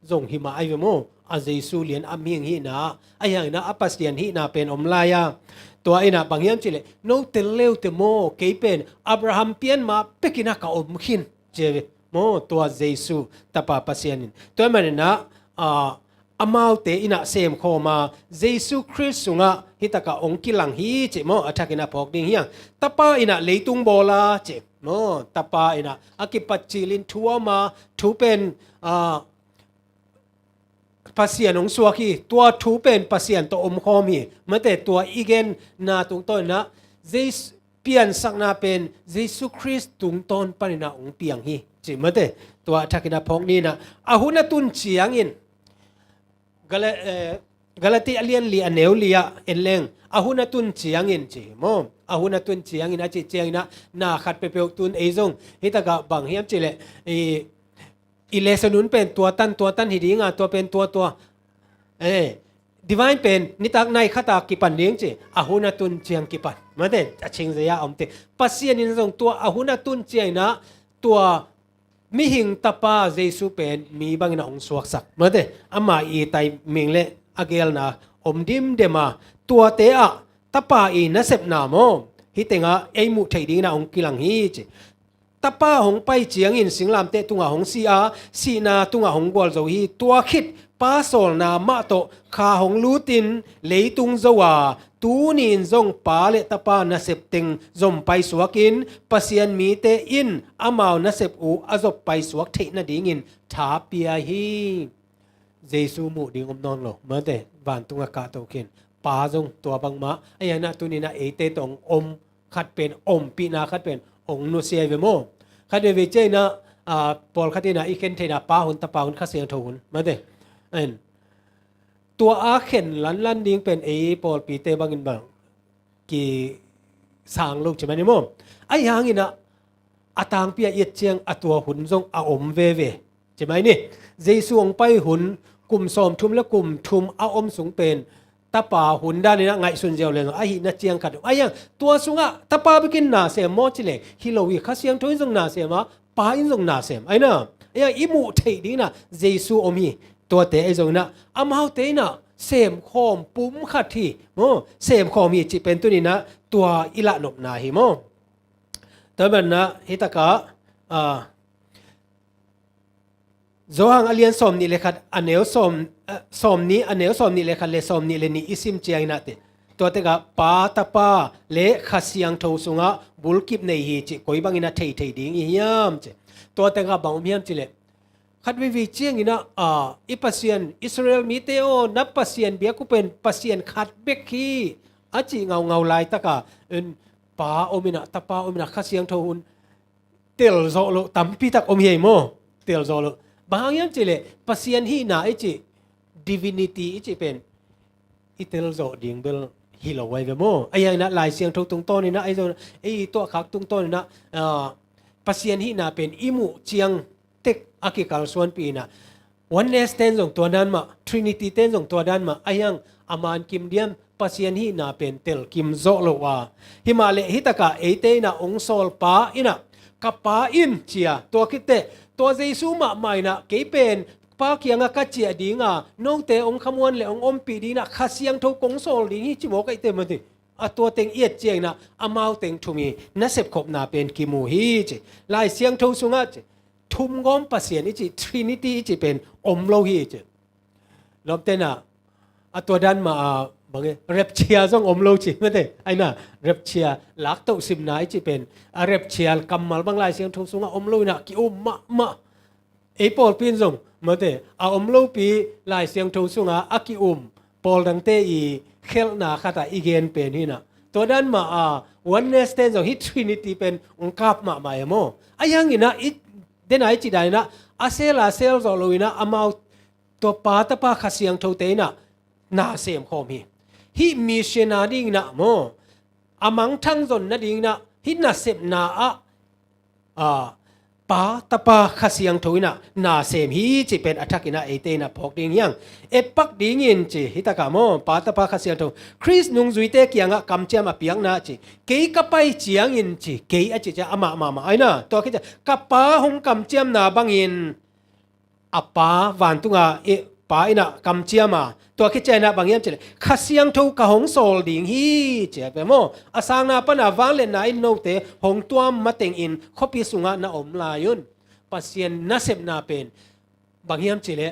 จงฮิมาไอเวโมอาเจสุเลียนอามิงฮินะไออย่างนะอปัสเตียนฮินะเป็นอมลายาตัวไอ้นะบางอย่างจิเลโนเตเลวเตโมเกยเป็นอับราฮัมเปียนมาเป็กินะกะอมขินเจโมตัวเจสุตาปาปัสเซียนินตัวมันนะอามาวเตอินะเซมโคมาเจสุคริสต์สุงะฮิตากะองกิลังฮีเจโมอัฐกินะพอกดิ้งเฮียงตาปาอินะเลตุงโบลาเจโมตาปาอินะอากิปัจจิลินทัวมาทูเป็นปัสเซียนของสัวคีตัวทูเป็นปัสเซียนตัวอมคอมีมันแต่ตัวอีเกนนาตรงต้นนะเจสเปลี่ยนสักนาเป็นเยซูคริสต์ตรงต้นปนินาองเปียงฮีจิมันแต่ตัวทักกินาพงนี้นะอาหุนตุนเชียงอินกาลติอาเลียนลีอันเนวลียเอ็นเลงอาหุนตุนเชียงอินจิมออาหุนตุนเชียงอินอาจิเชียงนะนาขัดเปเปตุนเอซงฮิตากะบางเฮียมจิเลอิเลสนุนเป็นตัวตันหิดีงาตัวเป็นตัวdivine เป็นนิตักในขตากิปันเลี้ยงเจอาหุนตุนเจียงกิปันมาเดอชิงเสียอมเตปัสเซียนินทรงตัวอาหุนตุนเจียนะตัวมิหิงตาปาเจสุเป็นมีบางนะองสวกสักมาเดอามาอีไตเมงเลอาเกลนะอมดิมเดมาตัวเตอะตาปาอีนัสเซบนาโมฮิเตงะเอมุไทดีนะองกิลังฮีเจตาป้าหงไปเจียงอินสิงลามเตตุงาหงสีนาตุงาหงกวลโจฮีตัวคิดป้าโซลนามาโตขาหงลูตินเลยตุงโจวาตูนินจงปาเลตาป้านาเซบติงจมไปสวกินปัสยันมีเตอินอามาวนาเซบอูอาจบไปสวกเทนาดิงินทาเปียฮีเจซูมูดิงอมนอนโลเมื่อเตวันตุงอากาโตเกนป้าจงตัวบังมะไอ้ยานาตุนินาเอเตตองอมขัดเป็นอมปีนาขัดเป็นองนุเซียเวโมขัดเวเจนะปอลขัดนะอีเคนเทนะป้าหุนตาป้าหุนขัดเสียงทุนมาเดตัวอาเข็นลันดิ้งเป็นปอลปีเตบังอินบังกี่สางลูกใช่ไหมนี่โมไอ้ยังอินะอาตางเปียเอียดเจียงอตัวหุนทรงอาอมเวใช่ไหมนี่เจสวงไปหุนกลุ่มสอมทุมและกลุ่มทุมอาอมสูงเป็นตาป่าหุ่นด้านนี้นะไงสุนเจียวเลยไอ้นัดเจียงขัดไอ้ยังตัวสุงะตาป่าไปกินนาเสียมอจิเลฮิโลวีข้าเสียงทุนทรงนาเสียมาป่าอินทรงนาเสียมไอ้น่ะไอ้ยังอิมูเทดีนะเจสูอมีตัวเตะไอ้ทรงนะอามาเตนะเสียมคอมปุ่มขัดที่โมเสียมคอมีจิเป็นตัวนี้นะตัวอิละนบนาฮิโมแต่แบบนะฮิตากะZohang alian som ni lekat aneo som ni aneo som ni lekat le som ni le ni isim chiang na te to te ga pa ta pa le khasiang tho sunga bulkip nei hi chi koi bang ina thei ding hi yam che to te ga bang miam chi le khat vi chiang ina ipasian Israel mi te o na pasian bia ku pen pasian khat bek hi achi ngau lai ta ka pa omina ta pa omina khasiang tho hun tel zo lo tampi tak om hi mo tel zo loบางอย่างเจเลปัสยันฮีนาไอจี divinity ไอจีเป็นอิเตลโซดิงเบลฮิโลไวเวโมไออย่างนั้นหลายเสียงตรงต้นนี่นะไอตัวขักตรงต้นนี่นะปัสยันฮีนาเป็นอิมุเจียงเต็กอากิกาลส่วนปีนะวันเนสเตนส่งตัวนั้นมา Trinity เตนส่งตัวนั้นมาไออย่างอามานกิมเดียมปัสยันฮีนาเป็นเตลกิมโซโลวาฮิมาเลฮิตากะเอเตนะองโซลปาอินะกับปาอินเชียตัวคิดเตตัวเจสูมาใหม่นะเกเป็นป้าเกียงกัจเจียดีงาน้องเตองขมวนเลยองอมปีดีนะข้าเสียงทุกกงโซลดีนี่จิโมกไอเตมันดิ ตัวเต็งเอียดเจียงนะอามาวเต็งทุมีนัเสพขบนาเป็นกิมูฮีจิลายเสียงทูสุงะจิทุมงอมปัสเซียนอิจิทรินิตี้อิจิเป็นอมโลฮีจิลบเตนะตัวดันมาบางเรปเชียซองอมโลจิไม่ได้ไอ้น่ะเรปเชียหลักตุสิมนายจิเป็นเรปเชียกัมมัลบางลายเสียงทูสุงะอมโลนะกิอุมมะไอ้ปอลปีนซงไม่ได้อมโลปีลายเสียงทูสุงะอากิอุมปอลดังเตอีเคลนาคาตาอีเกนเป็นนี่นะตัวดันมาวันเนสเตนซองฮิทรินิตี้เป็นองค์กับมาโมไอ้ยังงี้นะเดนไอจิได้นะอาเซลซอลวินะอามาวตัวปาตปาขเสียงทูเตนะนาเสียมขอมีฮิมิชนาดิงนะโมอามังทั้งจนนะดิงนะฮินาเสพนาปาตปาขเสียงทูนะนาเสียมฮิจิเป็นอัฐกินะเอเตนะพอกดิงยังเอปักดิงินจิฮิตากาโมปาตปาขเสียงทูคริสนุงจุยเตกียงะกำเจียมาเปียงนะจิเกยกะไปเจียงอินจิเกยอจิจะอามาไอ้นะตัวคิดจะกะปาหงกำเจียมนาบังอินอปาวันตุงะเอปาอินะกำเจียมาตัวคิดใจนะบางอย่างเจเลยขัดเสียงทูกะหงโซลดิ่งฮีเจ็บไปโมอาสางนาปนาวันเล่นนายโนเตหงตัวมาเต็งอินขบิสุงะนาอมลายุนปัสเซียนนาเสพนาเป็นบางอย่างเจเลย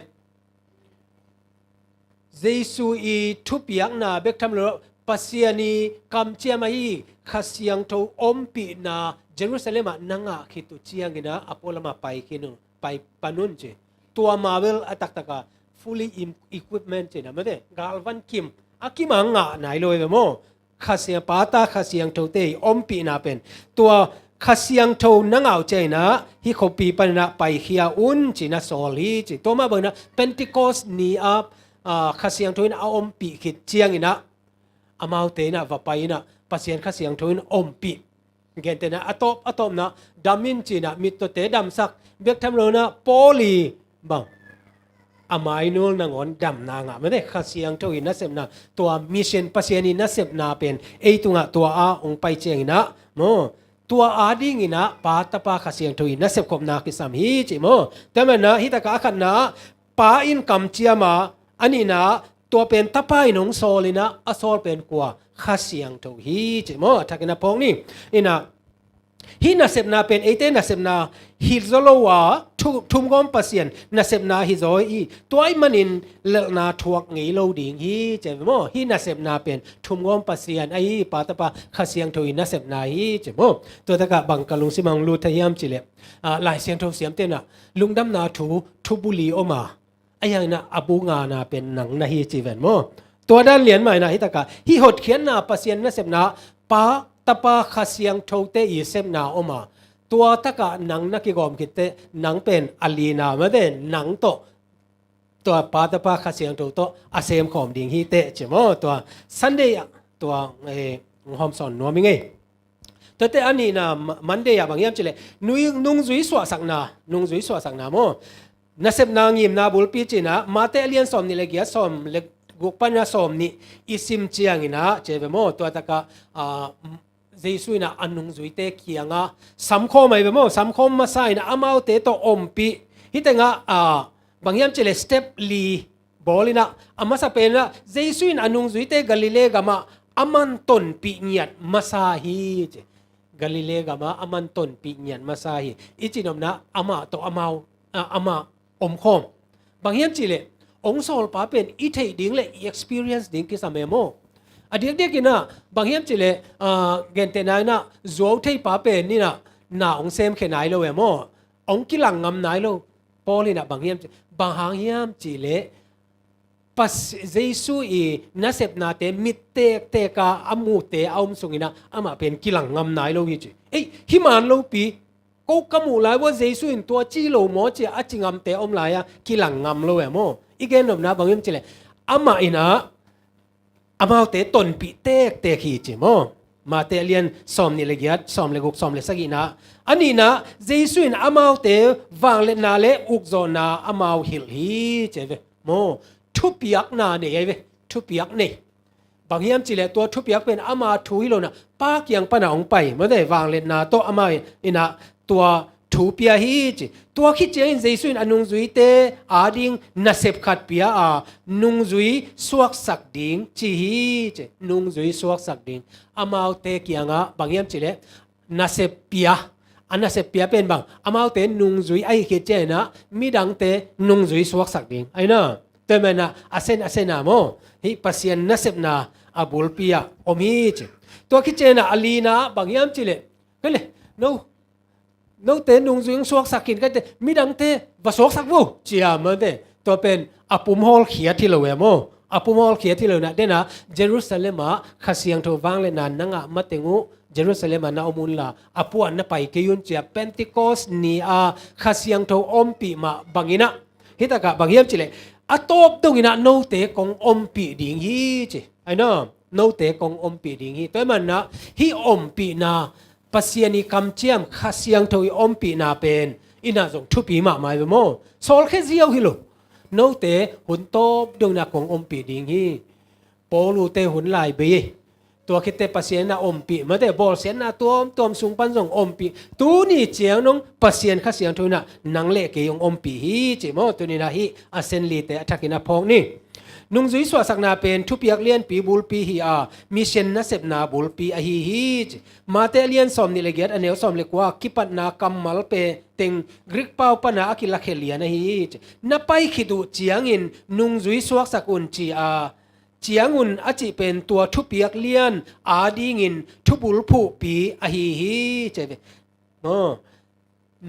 เจสุอีทุบยักนาเบกทำเลยปัสเซียนีกำเจียมาฮีขัดเสียงทูอมปีนาเยรูซาเล็มนังอะคิดตุเจียงกินะอโปลมาไปกินุไปปนุนเจตัวมาเวลอตักตะกาfully equipment เจนะไม่ได้กาลวันคิมอากิมังงะไหนเลยเดโมขัดเสียงปาตาขัดเสียงทูเตยอมปีนาเป็นตัวขัดเสียงทูนังเอาเจนะฮิโคปีปันนะไปเฮียอุนจีนะโซลีจีตัวมาเบนะเป็นติโกสนีอับขัดเสียงทูนเอาอมปีขิดเจียงอินะอามาวเตนะว่าไปนะปัสเซียนขัดเสียงทูนอมปีเกณฑ์เตนะอตบนะดามินจีนะมิตโตเตดำสักเบกทำโลนะโพลีบังอามายนูลนางอนดำนางะไม่ได้ขัดเสียงทูอินนัสเซมนาตัวมิชชันปัสเซียนินัสเซมนาเป็นไอตุงะตัวองไปเจียงอินะโมตัวดิ่งอินะปาตปาขัดเสียงทูอินนัสเซมคมนาคิสามฮีจิโมแต่มันนะฮิตากะขันนะปาอินกำเจียมาอันนี้นะตัวเป็นตะปายนงโซลินะอโซลเป็นกว่าขัดเสียงทูฮีจิโมทักนะพงนี่นี่นะฮินัสเซมนาเป็นเอเตนัสเซมนาฮิโซโลวาทุมกอมปัสเซียนนัสเซมนาฮิโซอีตัวไอ้มันอินเลนาทวกงี้โลดิ่งฮีเจ็บมั้งฮินัสเซมนาเป็นทุมกอมปัสเซียนไอ้ปาตปาขัดเสียงทูอินนัสเซมนาฮีเจ็บมั้งตัวตะกะบังกะลุงสิมังลูทะยามจิเลหลายเสียงทูเสียมเตนะลุงดำนาทุบุลีออกมาไอ้ยังนะอบูงานาเป็นหนังนาฮีจีเวนมั้งตัวด้านเหรียญใหม่นะฮิตะกะฮิหดเขียนนาปัสเซียนนัสเซมนาปาตปาขัดเสียงทูเตอีเซมนาออกมาตัวตะกะหนังนักกิกอมคิดเตหนังเป็นอลีนาไม่ได้หนังโตตัวปาตปาขัดเสียงโตอาเซมขอมดิ่งฮีเตใช่ไหมตัวซันเดย์ตัวหอมสอนนัวมิงไงตัวเตอันนี้นะมันเดียบางอย่างจิเลยนุ่งจุยสวสักนานุ่งจุยสวสักนาโมนัสเซบนางยิมนาบุลปีจินะมาเตเลียนสอมนี่เล็กยาสอมเล็กกุกปัญญาสอมนี่อิซิมเจียงนะเจเวโมตัวตะกะเจสุนะอันนุงจุยเตกียงะสัมโคไม่เบโมสัมโคมาใส่นะอามาวเตโตอมปีฮิตงะบางอย่างเจเลสเต็ปลีบอลินะอามาสเปนะเจสุนอันนุงจุยเตกาลิเลกามาอามันตนปีเนียดมาซาฮีกาลิเลกามาอามันตนปีเนียดมาซาฮีอิจินอมนะอามาโตอามาอมโคมบางอย่างเจเลองโซลปาเป็นอิเทดิ้งเล experience ดิ้งกิสามเมโมอดีตเด็กกินะบางอย่างจิเลเกณฑ์เตนายนะโจเทปาเป็นนี่นะนาองเซมแค่ไหนโลเอโมองกิลังงำไหนโลพอลินะบางอย่างบางอย่างจิเลปัสเจสุอีนัสเซบนาเตมิเตเตกาอามูเตอาอุมสุงินะอามาเป็นกิลังงำไหนโลยิจิเอ้ยฮิมานโลปีกูกมูไลว่าเจสุอินตัวจีโลโมจิอาจิงำเตอมไลอะกิลังงำโลเอโมอีกเกณฑ์นบนะบางอย่างจิเลอามาอินะอามาเตตนปีเตกฮีจิโมมาเตเลียนสอมนิเลกิยัดสอมเลกุกสอมเลสกินะอันนี้นะเจสุนอามาเตวางเลนาเลอุกโซนาอามาฮิลฮีเจเวโมทุบยักนาเนี่ยเวทุบยักเนี่ยบางอย่างจิเลตัวทุบยักเป็นอามาทุยโลนะปากยังปนาองไปเมื่อได้วางเลนาโตอามาอินะตัว ถูเปียฮีจิตัวคิดเจนเจสุนอนุงจุยเตอาดิงนาเซบขัดเปียนุงจุยสวกสักดิงจีฮีจินุงจุยสวกสักดิงอามาวเตกียงะบางยามจิเลนาเซบเปียอันนาเซบเปียเป็นบางอามาวเตนุงจุยไอคิดเจนะมีดังเตนุงจุยสวกสักดิงไอ้นะเตมันนะอาเซนนาโมฮิปัสยันนาเซบนาอาบุลเปียอมีจิตัวคิดเจนะอลีนาบางยามจิเลก็เลยno te nung zuing suak sakin ka te midang te basok sakbu chia ma de to pen apum hol khia thi lo mo apum hol khia thi lo na de na Jerusalem a khasiang tho wang le na nanga matengu Jerusalem na omun la apuan na pai ke yun chia Pentecost ni a khasiang tho ompi ma bangina hitaka bangiam chile atop dongina no te kong ompi ding hi chi ai no no te kong ompi ding hi to man na hi ompi na pasiani kam chiam khasiang thoi ompi na pen ina jong thupi ma mai mo sol khe ziau hi lo no te hun top dong na kong ompi ding hi polu te hun lai beตัวคิดแต่ปัสเซียนน่ะอมปีมาแต่บอลเสียนน่ะตัวมสุงปันส่งอมปีตัวนี่เจียงน้องปัสเซียนข้าเสียงทุนน่ะนังเละเกยงอมปีฮีจิโมตัวนี้นะฮีอาเซนลีแต่อัฐกินะพองนี่นุงจุยสวสักนาเป็นทุเปียกเลียนปีบุลปีฮีมีเชนนะเสพนาบุลปีอฮีฮีจิมาแต่เลียนสอมนี่เลยเกียรอันเนวสอมเลยกว่ากิปันนากัมมัลเปเต็งกริกเป้าปนาอกิลักเฮเลียนะฮีจินับไปคิดูเจียงอินนุงจุยสวสักอุนจีเจียงุนอาจิเป็นตัวทุเปียกเลียนอาดีงินทุบุลผู้ปีอหีฮีเจเว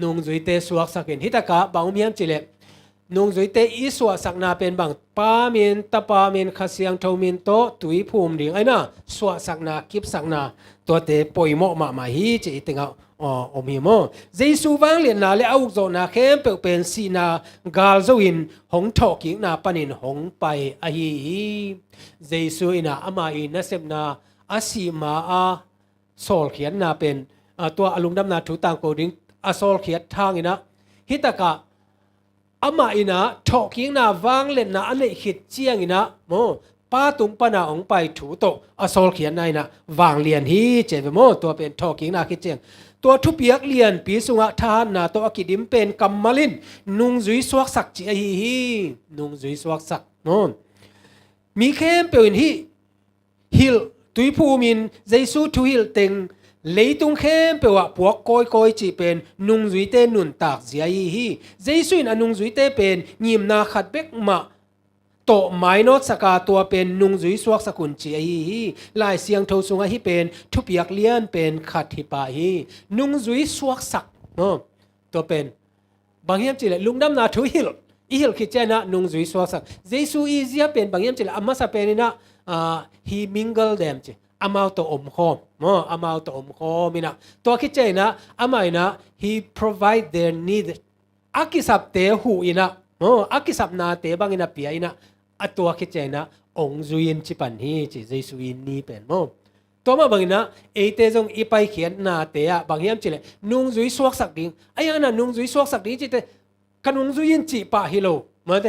นุงจุยเตสวกสักเห็นฮิตากะบางเมียนจิเลนุงจุยเตอีสวกสักนาเป็นบางปาเมียนตะปาเมียนขัดเสียงทมินโตตุยภูมิดิ่งไอ้น่ะสวกสักนากิบสักนาตัวเตปอยโมมาฮีเจติงเอาอมีโมเจสูวังเลียนนาเลเอาโจนาเข้มเปเป็นสีนากาลโจอินหงทอกิงนาปนินหงไปอหีเจสูอินาอามาอินเซมนาอาสีมาโซลเขียนนาเป็นตัวอลุงดำนาถูต่างโกดิงอาโซลเขียนทางอินะฮิตากะอามาอินะทอกิงนาวังเลียนนาอันเลขิดเจียงอินะโมป้าตุงปนาองไปถูโตอาโซลเขียนในนะวางเลียนฮีเจเวโมตัวเป็นทอกิงนาคิดเจียงตัวทุเปียกเลียนปีสุงะทานนาตัวอกิดิมเป็นกัมมาลินนุงจุยสวกสักจีฮีนุงจุยสวกสักโน่นมีเข้มเป็นฮิลตุยภูมินเจสูทุฮิลเต็งเลยตุงเข้มเปว่าพวกก้อยจีเป็นนุงจุยเตนุนตากจีฮีเจสุนอนุงจุยเตเป็นยิมนาขัดเบกมาโตไมโนสกาตัวเป็นนุงจุยสวกสกุลจีฮีลายเสียงโทสุงะฮีเป็นทุเปียกเลียนเป็นขัดทิปาฮีนุงจุยสวกสักตัวเป็นบางเฮียมจีเลลุงดำนาทุฮิลอีฮิลคิดเจนะนุงจุยสวกสักเจสูอีเซียเป็นบางเฮียมจีเลอามาสเปนินะฮีมิงเกิลเดมจีอามาตัวอมคอมอามาตัวอมคอมินะตัวคิดเจนะอามาอินะ he provide their need อากิสับเตหูอินะอากิสับนาเตบางอินะเปียอินะตัวคิดเจนะองจุยินจิปันฮีจิเจสุยินนี่เป็นตัวมาบางอินะเอเตจงอีไปเขียนนาเตะบางเฮียมจิเลนุงจุยสวกสักดิงไอ้ยังน่ะนุงจุยสวกสักดิงจิเตขนุงจุยินจิปะฮิโลมาเต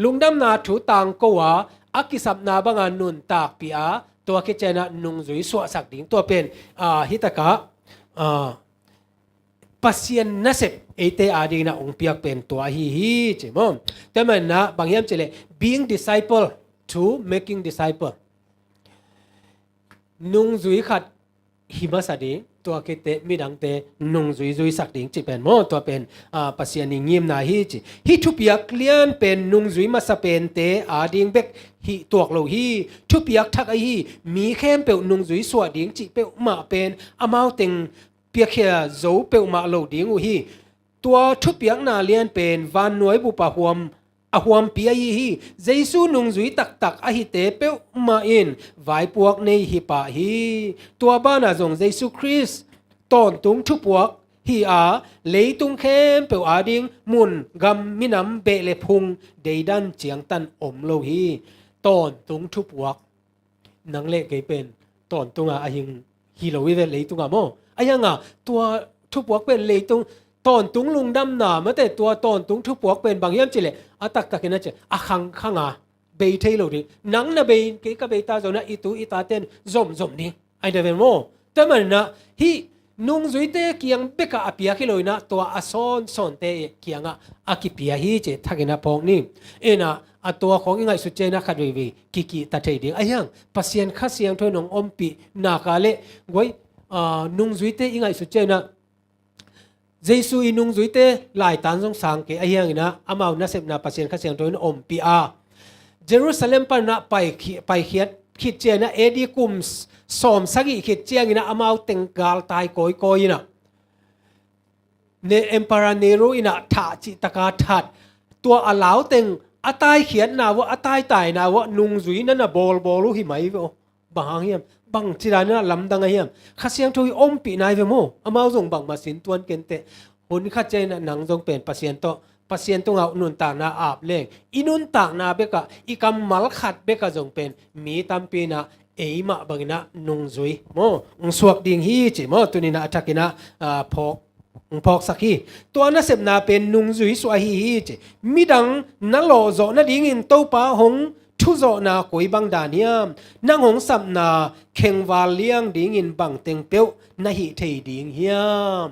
ลุงดำนาถูต่างก็ว่าอากิสับนาบางอันนุนตากปีอาตัวคิดเจนะนุงจุยสวกสักดิงตัวเป็นฮิตากะปัสยันนัสเอเตอาดีนะองเปียกเป็นตัวฮีใช่ไหมแต่มันนะบางอย่างเจเล being disciple to making disciple นุงจุยขัดหิมะสักดิงตัวคิดเตมีดังเตนุงจุยสักดิงจีเป็นโมตัวเป็นปัสยันงิมนาฮีจีฮิทุเปียกเลียนเป็นนุงจุยมาสเป็นเตอาดิงเบกฮิตัวโลฮีทุเปียกทักฮีมีเข้มเปวนุงจุยสวดดิงจีเปวมาเป็นอามาวเต็งเปียกเขียโจเปวมาโลดิงอุฮีตัวทุเปียกนาเลียนเป็นวันนวยบุปผวมอหวมเปียฮีเจสูนุงจุยตักอหิเตเปวมาอินไว้พวกในฮิปะฮีตัวบ้านอาจงเจสูคริสตอนตุงทุพวกฮีเลยตุงเข้มเปวอาดิงมุนกำมินำเบเลพุงเดดันเจียงตันอมโลฮีตอนตุงทุพวกนังเละเกเป็นตอนตุงอาหิงฮีโลวิเวเลยตุงโมอายังตัวทุพวกเป็นเลยตุงตอนตุงลุงดำหนาเมื่อแต่ตัวตอนตุงทุพวกเป็นบางอย่างจิเลตักกันนะจิขังเบยเทโลดินังนะเบยเกกเบยตาโจนะอีตูอีตาเต้นจมนี่ไอเดเวนโมแต่มันนะฮี nung zui te kiang beka apia ki loina to ason son te kianga akipia hi che thagina pong ni ena atua khong ingai su chena khadwi kiki ta thei ding ayang pasien kha siang thoi nong ompi na ka le goi nung zui te ingai su chena Jesu inung zui te lai tan jong sang ke ayang ina amau na sep na pasien kha siang thoi no ompi a Jerusalem pa na pai khiat khit chena edi kum som sagi khit chiang ina amau tenggal tai koi ina ne emperor Nero ina tha chi taka that tua alau teng atai khiat na wa atai tai na wa nung zui na na bol hi mai vo bang hiam bang chira na lam dang hiam khasiang thui om pi nai ve mo amau jong bang masin tuan kente hun kha chena nang jong pen pasien to ngau nun ta na ap leng inun ta na beka ikam mal khat beka jong pen mi tampi na eima bangina nung zui mo suak ding hi chi mo tunina atakina phok sakhi to na sep na pen nung zui swa hi chi midang na lo zo na ding in to pa hong thu zo na koi bang daniam nang hong sam na khengwal liang ding in bang teng peu na hi thei ding hiam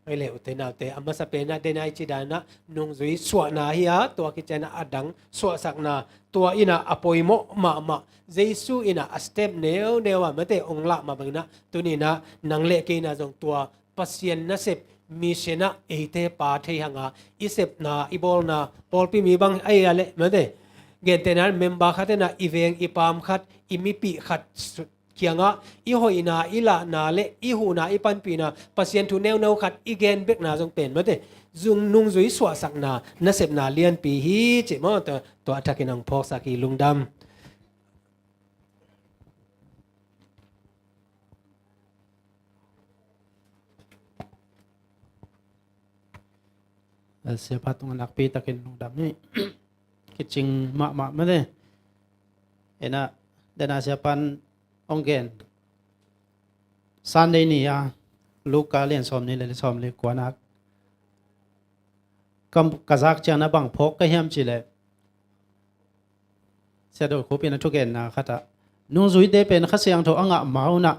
ai le ute na te ama sa pena de nai chi dana nung zui swa na hiya to ki chena adang swa sak na to ina apoimo ma jesu ina a step newa mate ongla ma bangna tunina nangle ke na jong tua pasien na sep mi sena eite pa thei hanga isep na ibol na polpi mi bang ai ale mate gen tenan memba khatena iveng ipam khat imipi khat kianga I hoina ila na le I hu na ipan pi na pasien thu neu khat igen bek na jong pen mate zung nung zui swa sak na sep na lian pi hi che mo to atakinang phok saki lungdam siapa tung anak pi takin lungdam ni kicing mak mate ena dana siapan onggen Sunday ni ya Luka lian som ni le som le kwanak kam kazak chana bang phok ka hiam chi le sedo ko pina thuken na khata nung zui de pen khasiang tho anga mauna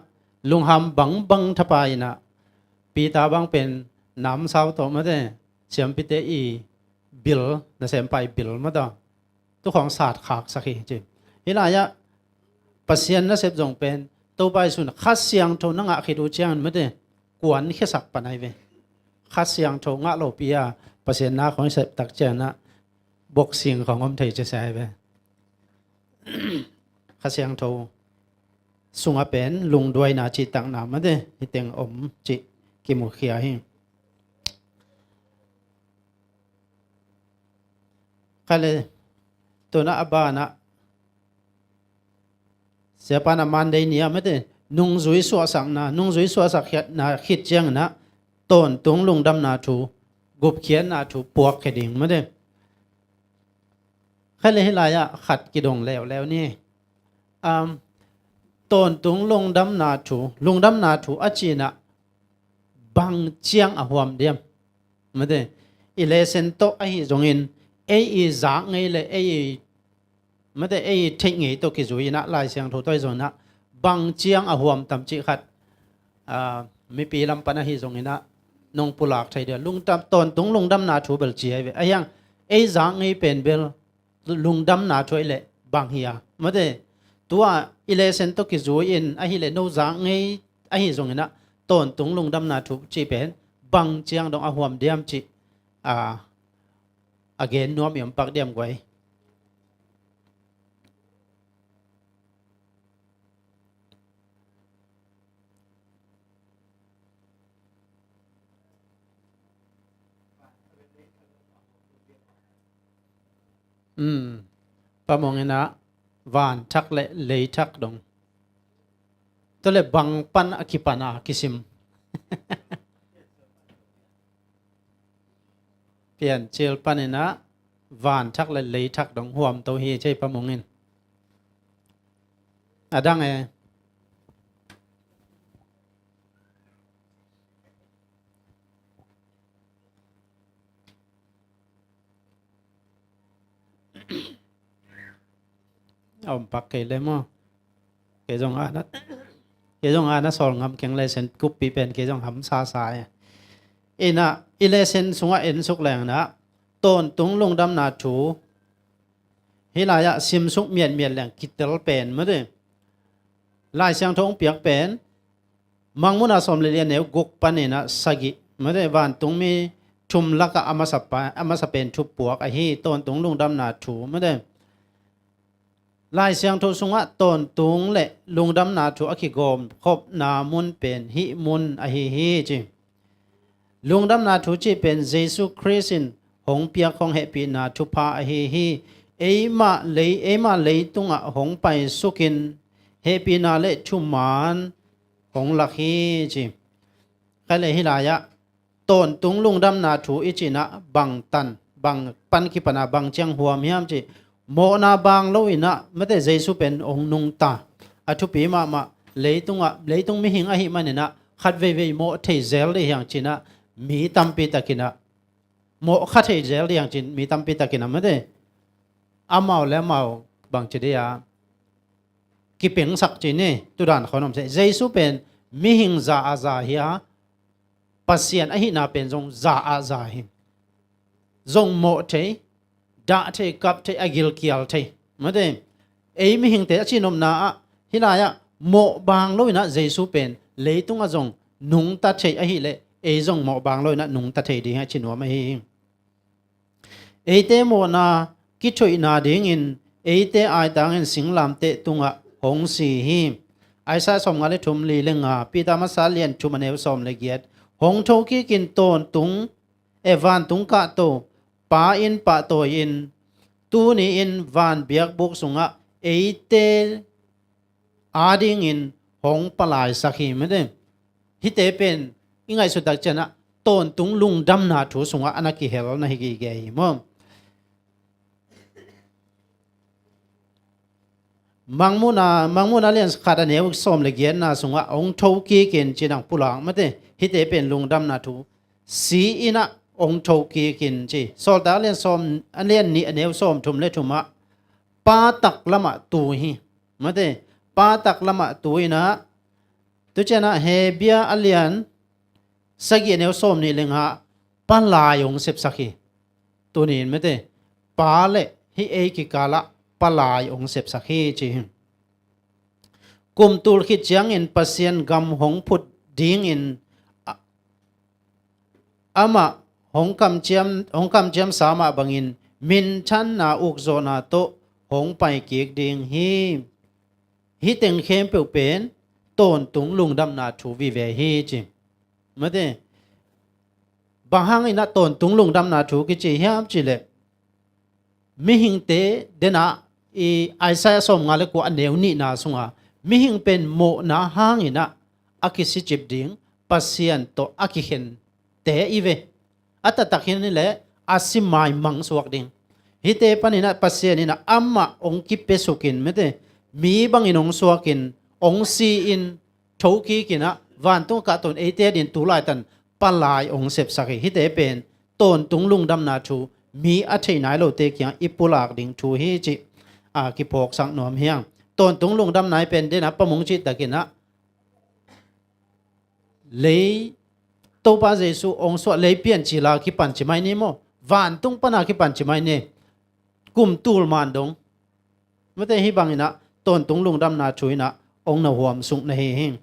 lungham bang thapai na pi ta bang pen nam saw to ma de chiam pi te I bil na sem pai bil ma da tu khong sat khak sakhi chi hilaya pasien na sep jong pen to pai sun khasiang tho na nga khidu chiang ma de kwan khesak panai ve khasiang tho nga lo pia pasien na khong sep tak chana boxing khong om thei che sai ve khasiang tho sunga pen lung doi na chi tang na ma de hiteng om chi ki mu khia hi kale to na abana siapa na Monday ni amate nung zui swa sang na nung zui swa sak khiat na khit chiang na ton tung lung dam na thu gup khian na thu puak kheding ma de khale hilaya khat ki dong lew ni ton tung lung dam na thu achina bang chiang a huam dem ma de ilesen to a hi zongin ai za ngai le ai mà thế ai thích nghĩ tôi cái rồi nã lại sang thôi tôi rồi nã bằng chiang à huam tam chỉ khát mi pi lam pana hi zong ina nong pulak thai dia lung tam ton tung lung dam na thu bel chi ai ayang ai zang ngai pen bel lung dam na thoi le bang hiya mà thế tua ile sen to cái rồi in ai hi le no zang ngai ai hi zong ina ton tung lung dam na thu chi pen bằng chiang dong a huam diam chi again nom yam pak diam gwai pamongena van thak le lei thak dong tole bang pan akipana kisim pian chel panena van thak le lei thak dong huam to hi chei pamongin adang e ông bác kể lên mà kể dòng á đất ke jong ana sol ngam keng le sen kup pi pen ke jong ham sa sai ina ile sen sunga en suk lang na ton tung lung dam na thu hilaya sim suk mian mian lang kitel pen ma de lai sang thong piak pen mangmuna som le ne guk panena sagi ma de van tung mi thum laka amasa pen thu puak a hi ton tung lung dam na thu ma de lai siang tho sunga ton tung le lung dam na thu akhi gom khop na mun pen hi mun a hi chi lung dam na thu chi pen jesu christin hong pia khong he pi na thu pha a hi eima le tunga hong pai sukin he pi na le thu man hong lakhi chi kale hilaya ton tung lung dam na thu ichina bang tan bang pan ki pana bang chang huam hiam chi mo na bang loina mate jesu pen ong nung ta athu pi ma leitung mi hing a hi manena khat ve mo thei zel le yang china mi tampi takina mo khat thei zel yang chin mi tampi takina mate amao le mau bang chidia ki peng sak chi ne tudan khonom se jesu pen mi hing za aza hiya pasien a hi na pen jong za aza him jong mo thei da thei kap thei agil kial thei mate ei mi hing te chinom na hilaya mo bang loina jesu pen leitunga jong nung ta thei a hi le ei jong mo bang loina nung ta thei ding ha chinwa ma hi ei te mo na ki thoi na ding in ei te ai tang in singlam te tunga hong si hi ai sa som ngale thum li lenga pi ta ma sa lian thu manew som le giat hong tho ki kin ton tung evan tung ka to pa in pa to in tu ni in van biak buk sunga eite ading in hong palai sakhi mede hite pen ingai su dak chana ton tung lung dam na thu sunga anaki hel na hi ge hi mo mangmuna lian khata ne som le gen na sunga ong tho ki ken chinang pulang mate hite pen lung dam na thu si ina ong tho ki kin chi sol da lian som an lian ni anew som thum le thuma pa tak lama tu hi mate pa tak lama tu ina tu chana he bia alian sagi anew som ni lenga pa la yong sep sakhi tu ni mate pa le hi e ki kala palai ong sep sakhi chi kum tul khit chiang in pasien gam hong phut ding in ama hong kam chiam sama bangin min chan na uk zo na to hong pai kik ding hi teng khem pe pen ton tung lung dam na thu vi ve hi chi mate bahang ina ton tung lung dam na thu ki chi hiam chi le mi hing te dena Isaiah som ngale ko aneu ni na sunga mi hing pen mo na hangina akisi chip ding pasien to akihen te ive ata takhin ni le asimai mang suak ding hite panina pasien ina amma ong ki pesukin mete mi bang inong suakin ong si in thoki kina van tu ka ton ete din tulai tan palai ong sep sakhi hite pen ton tung lung dam na thu mi a thei nai lo te kyang ipulak ding thu hi chi ki phok sang nom hiang ton tung lung dam nai pen de na pamung chi takina le to pa jesu ong so le pian chi la ki pan chi mai ni mo van tung pana ki pan chi mai ne kum tul man dong mate hi bangina ton tung lung dam na chuina ong na huam sung na hi hing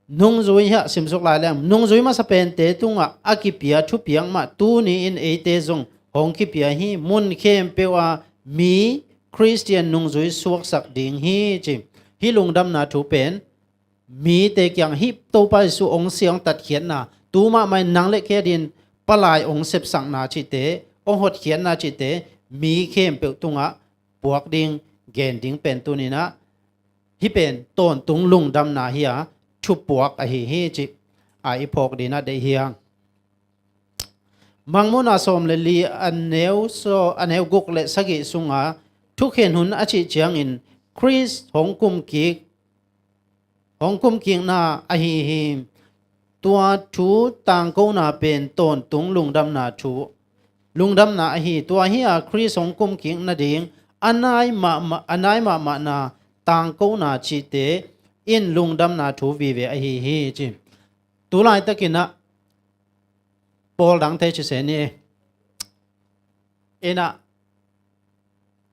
nung zui ha simsuk lai lam nung zui ma sa pen te tunga akipia thu piang ma tu ni in e te zong hong ki pia hi mun khem pewa mi christian nung zui suak sak ding hi chi hi lung dam na thu pen mi te kyang hi to pa su ong siang tat khian na tu ma mai nang le khe din palai ong sep sang na chi te ong hot khian na chi te mi khem pe tunga puak ding gen ding pen tu ni na hi pen ton tung lung dam na hi a thu puak a hi chi ai phok dina de hiang mangmuna som le li aneu guk le sagi sunga thu khen hun achi chiang in chris hongkum ki na a hi tua thu tang ko na pen ton tung lung dam na thu lung dam na a hi tua hi a chris hongkum ki na ding anai ma na ตางกูนาชีเตอินลุงดำนาทูวีเวอฮีฮีจิตุลายตะกินะปอลดังเทชเสนีเอนะ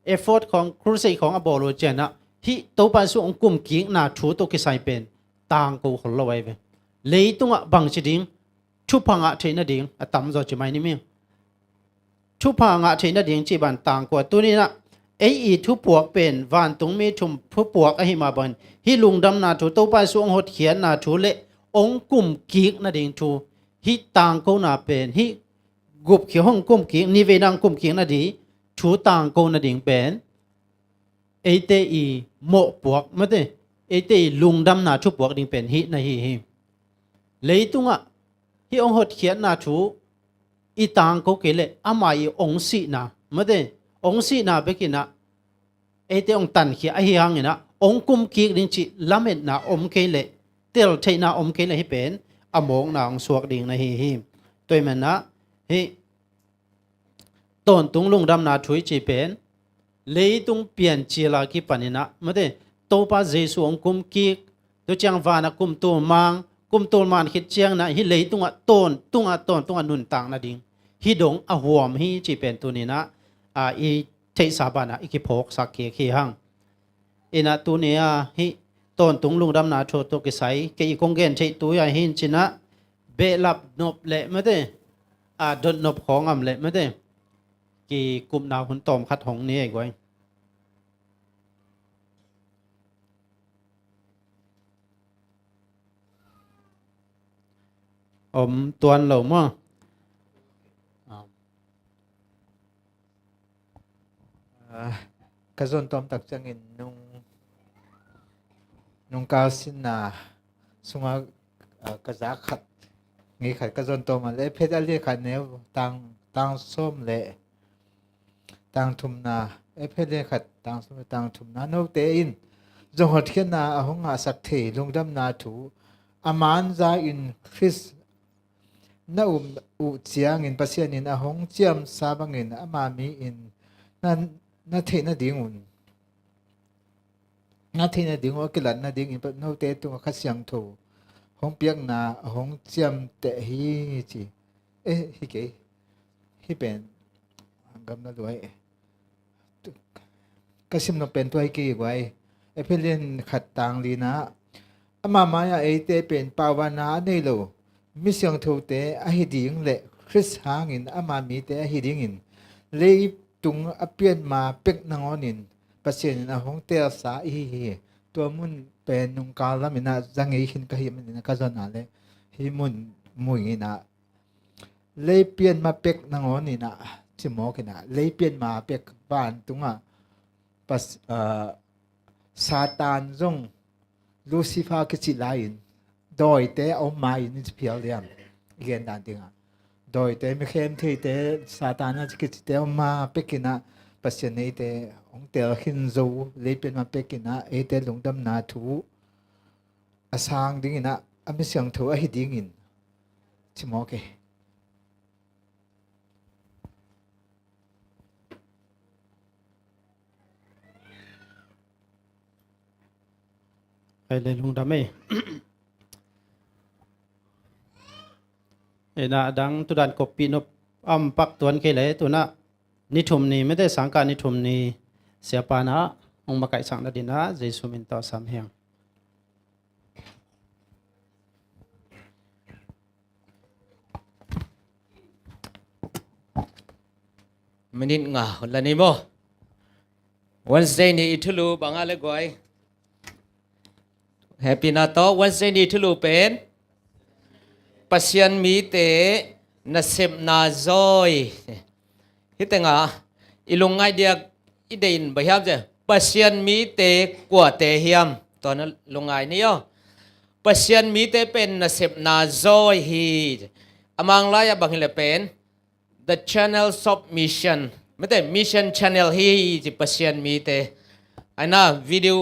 เอฟอร์ตของครูเซของอโบโลเจนะฮิตัวปันสุองกุมกิงนาทูตัวกิไซเป็นตางกูขลไว้เวเลยตุงะบังชิดิงชุพังะเทนดิงอะตำจอจิไม่นี่มิงชุพังะเทนดิงจีบันตางกว่าตัวนี้นะไออีทุปวกเป็นวันตุงมีชุมผู้ปวกอหิมาบันฮิลุงดำนาทูตัวปันสุองหดเขียนนาทูเละองกุมกิงนาดิงทูฮิตางกูนาเป็นฮิกุบเขียวห้องกุมกิงนิเวนังกุมกิงนาดีชูตางกูนาดิงเป็นเอเตอีโมปวกมาเตเอเตอีลุงดำนาทุปวกดิงเป็นฮินาฮิฮิเลยตุงะฮิองหดเขียนนาทูอีตางกูเกเลอามาอีองสีนามาเตองสีนาเบกินะเอเตองตันเขียอหิฮังเนะองกุมกิงดิงจิลาเมตนาอมเกเลเตลเทนาอมเกเลฮิเป็นอมองนางสวกดิงนาฮิฮิตัวมันนะฮิต้นตุงลุงดำนาถุยจีเป็นเลยตุงเปลี่ยนจีลากีปันินะมาเดตัวป้าเจสุองกุมกีตัวจังวานะกุมตัวมังกุมตัวมันคิดเจียงนะฮิเลยตุงะต้นตุงะนุนต่างนะดิงฮิดงอหวมฮิจีเป็นตัวนี้นะอีเทสาบานะอีกิพกสักเกียขี้หังอินะตัวนี้ฮิต้นตุงลุงดำนาโชตัวกิไซเกี่ยกงเกนเทตัวใหญ่หินจินะเบลับนบเละมาเดดนนบของอำเละมาเดกี่กลุ่มนาวหุ่นตอมคัดหงนี้ไอ้ไว้ตัวเหล่ามั่งกระทรวงตอมตักจังอินนุ่งกาวสินาสุงากระจาขัดงี้ขัดกระทรวงตอมอะไรเพชรอะไรขัดเนี้ยตังส้มเละตังทุมนาเพชรเลยขัดตังส้มตังทุมนานกเตอินจงหดเขียนนาหงอาสักเทลงดำนาถูอามานใจอินคริสนาอุเจียงอินปัสยานินหงเจียมซาบังอินอามามีอินนั่นเทน่าดิ่งอุ่นนั่นเทน่าดิ่งว่ากิลันน่าดิ่งอินปนเอาเตตุงขัดเสียงถูหงเปียกนาหงเจียมเตฮีจีฮิเกฮิเป็นกำนัดไว้ก็ซิมนเป็นตัวไอ้กี่ไว้เพื่อนเล่นขัดต่างลีนะอามามายาเตเป็นปาวานาในโลมิเสียงถูเตอหิดิ่งเละคริสหางินอามามีเตอหิดิ่งอินเลยตุงอเปียนมาเป็กนางอนินปัสเซียนหงเตลสาอีตัวมุนเป็นนุงกาลมินาจังเอหินก็หิมันนะก็จนาเลยหิมุนมุยนะเลยเปลี่ยนมาเป็กนางอนินะจิมอกินะเลยเปลี่ยนมาเป็กบ้านตุงปัสซาตานจงลูซิฟากิจิลายินโดยเตอเอามาอินจะเพียวเลี้ยงเรียนดันติงโดยเตไม่เข้มที่เตซาตานจะกิจเตเอามาเป็กกินะปัสเซียนเตองเตลหินซูเลยเป็นมาเป็กกินะเตลงดำนาถูอาสางดิ้งนะอเมเสียงถูอหิดิ้งอินจิมอเกไปเลยลุงดำไม่น่ะดังตุดันกบปีนบปักตัวนี้เลยตัวน่ะนิทุมนี้ไม่ได้สังการนิทุมนี้เสียปานะองมาไก่สังนดินะเจสุมินต่อสามแห่งมันนิดงาละนี่บ่วันเสาร์นี้ทุลุบังอะไรก่อยแฮปปี้นาโตวันเสาร์นี้ทุลุเป็นปัสยันมีเตนัสเซมนาจอยฮิตงาอิลุงไงเดียกอิเดินไปครับเจ้ปัสยันมีเตกว่าเตเฮียมตอนนั้นลุงไงนี่ย่อปัสยันมีเตเป็นนัสเซมนาจอยฮีอามังลายบังฮิเลเป็น the channels of mission ไม่แต่ mission channel ฮีจิปัสยันมีเตไอ้น่ะวิดีโอ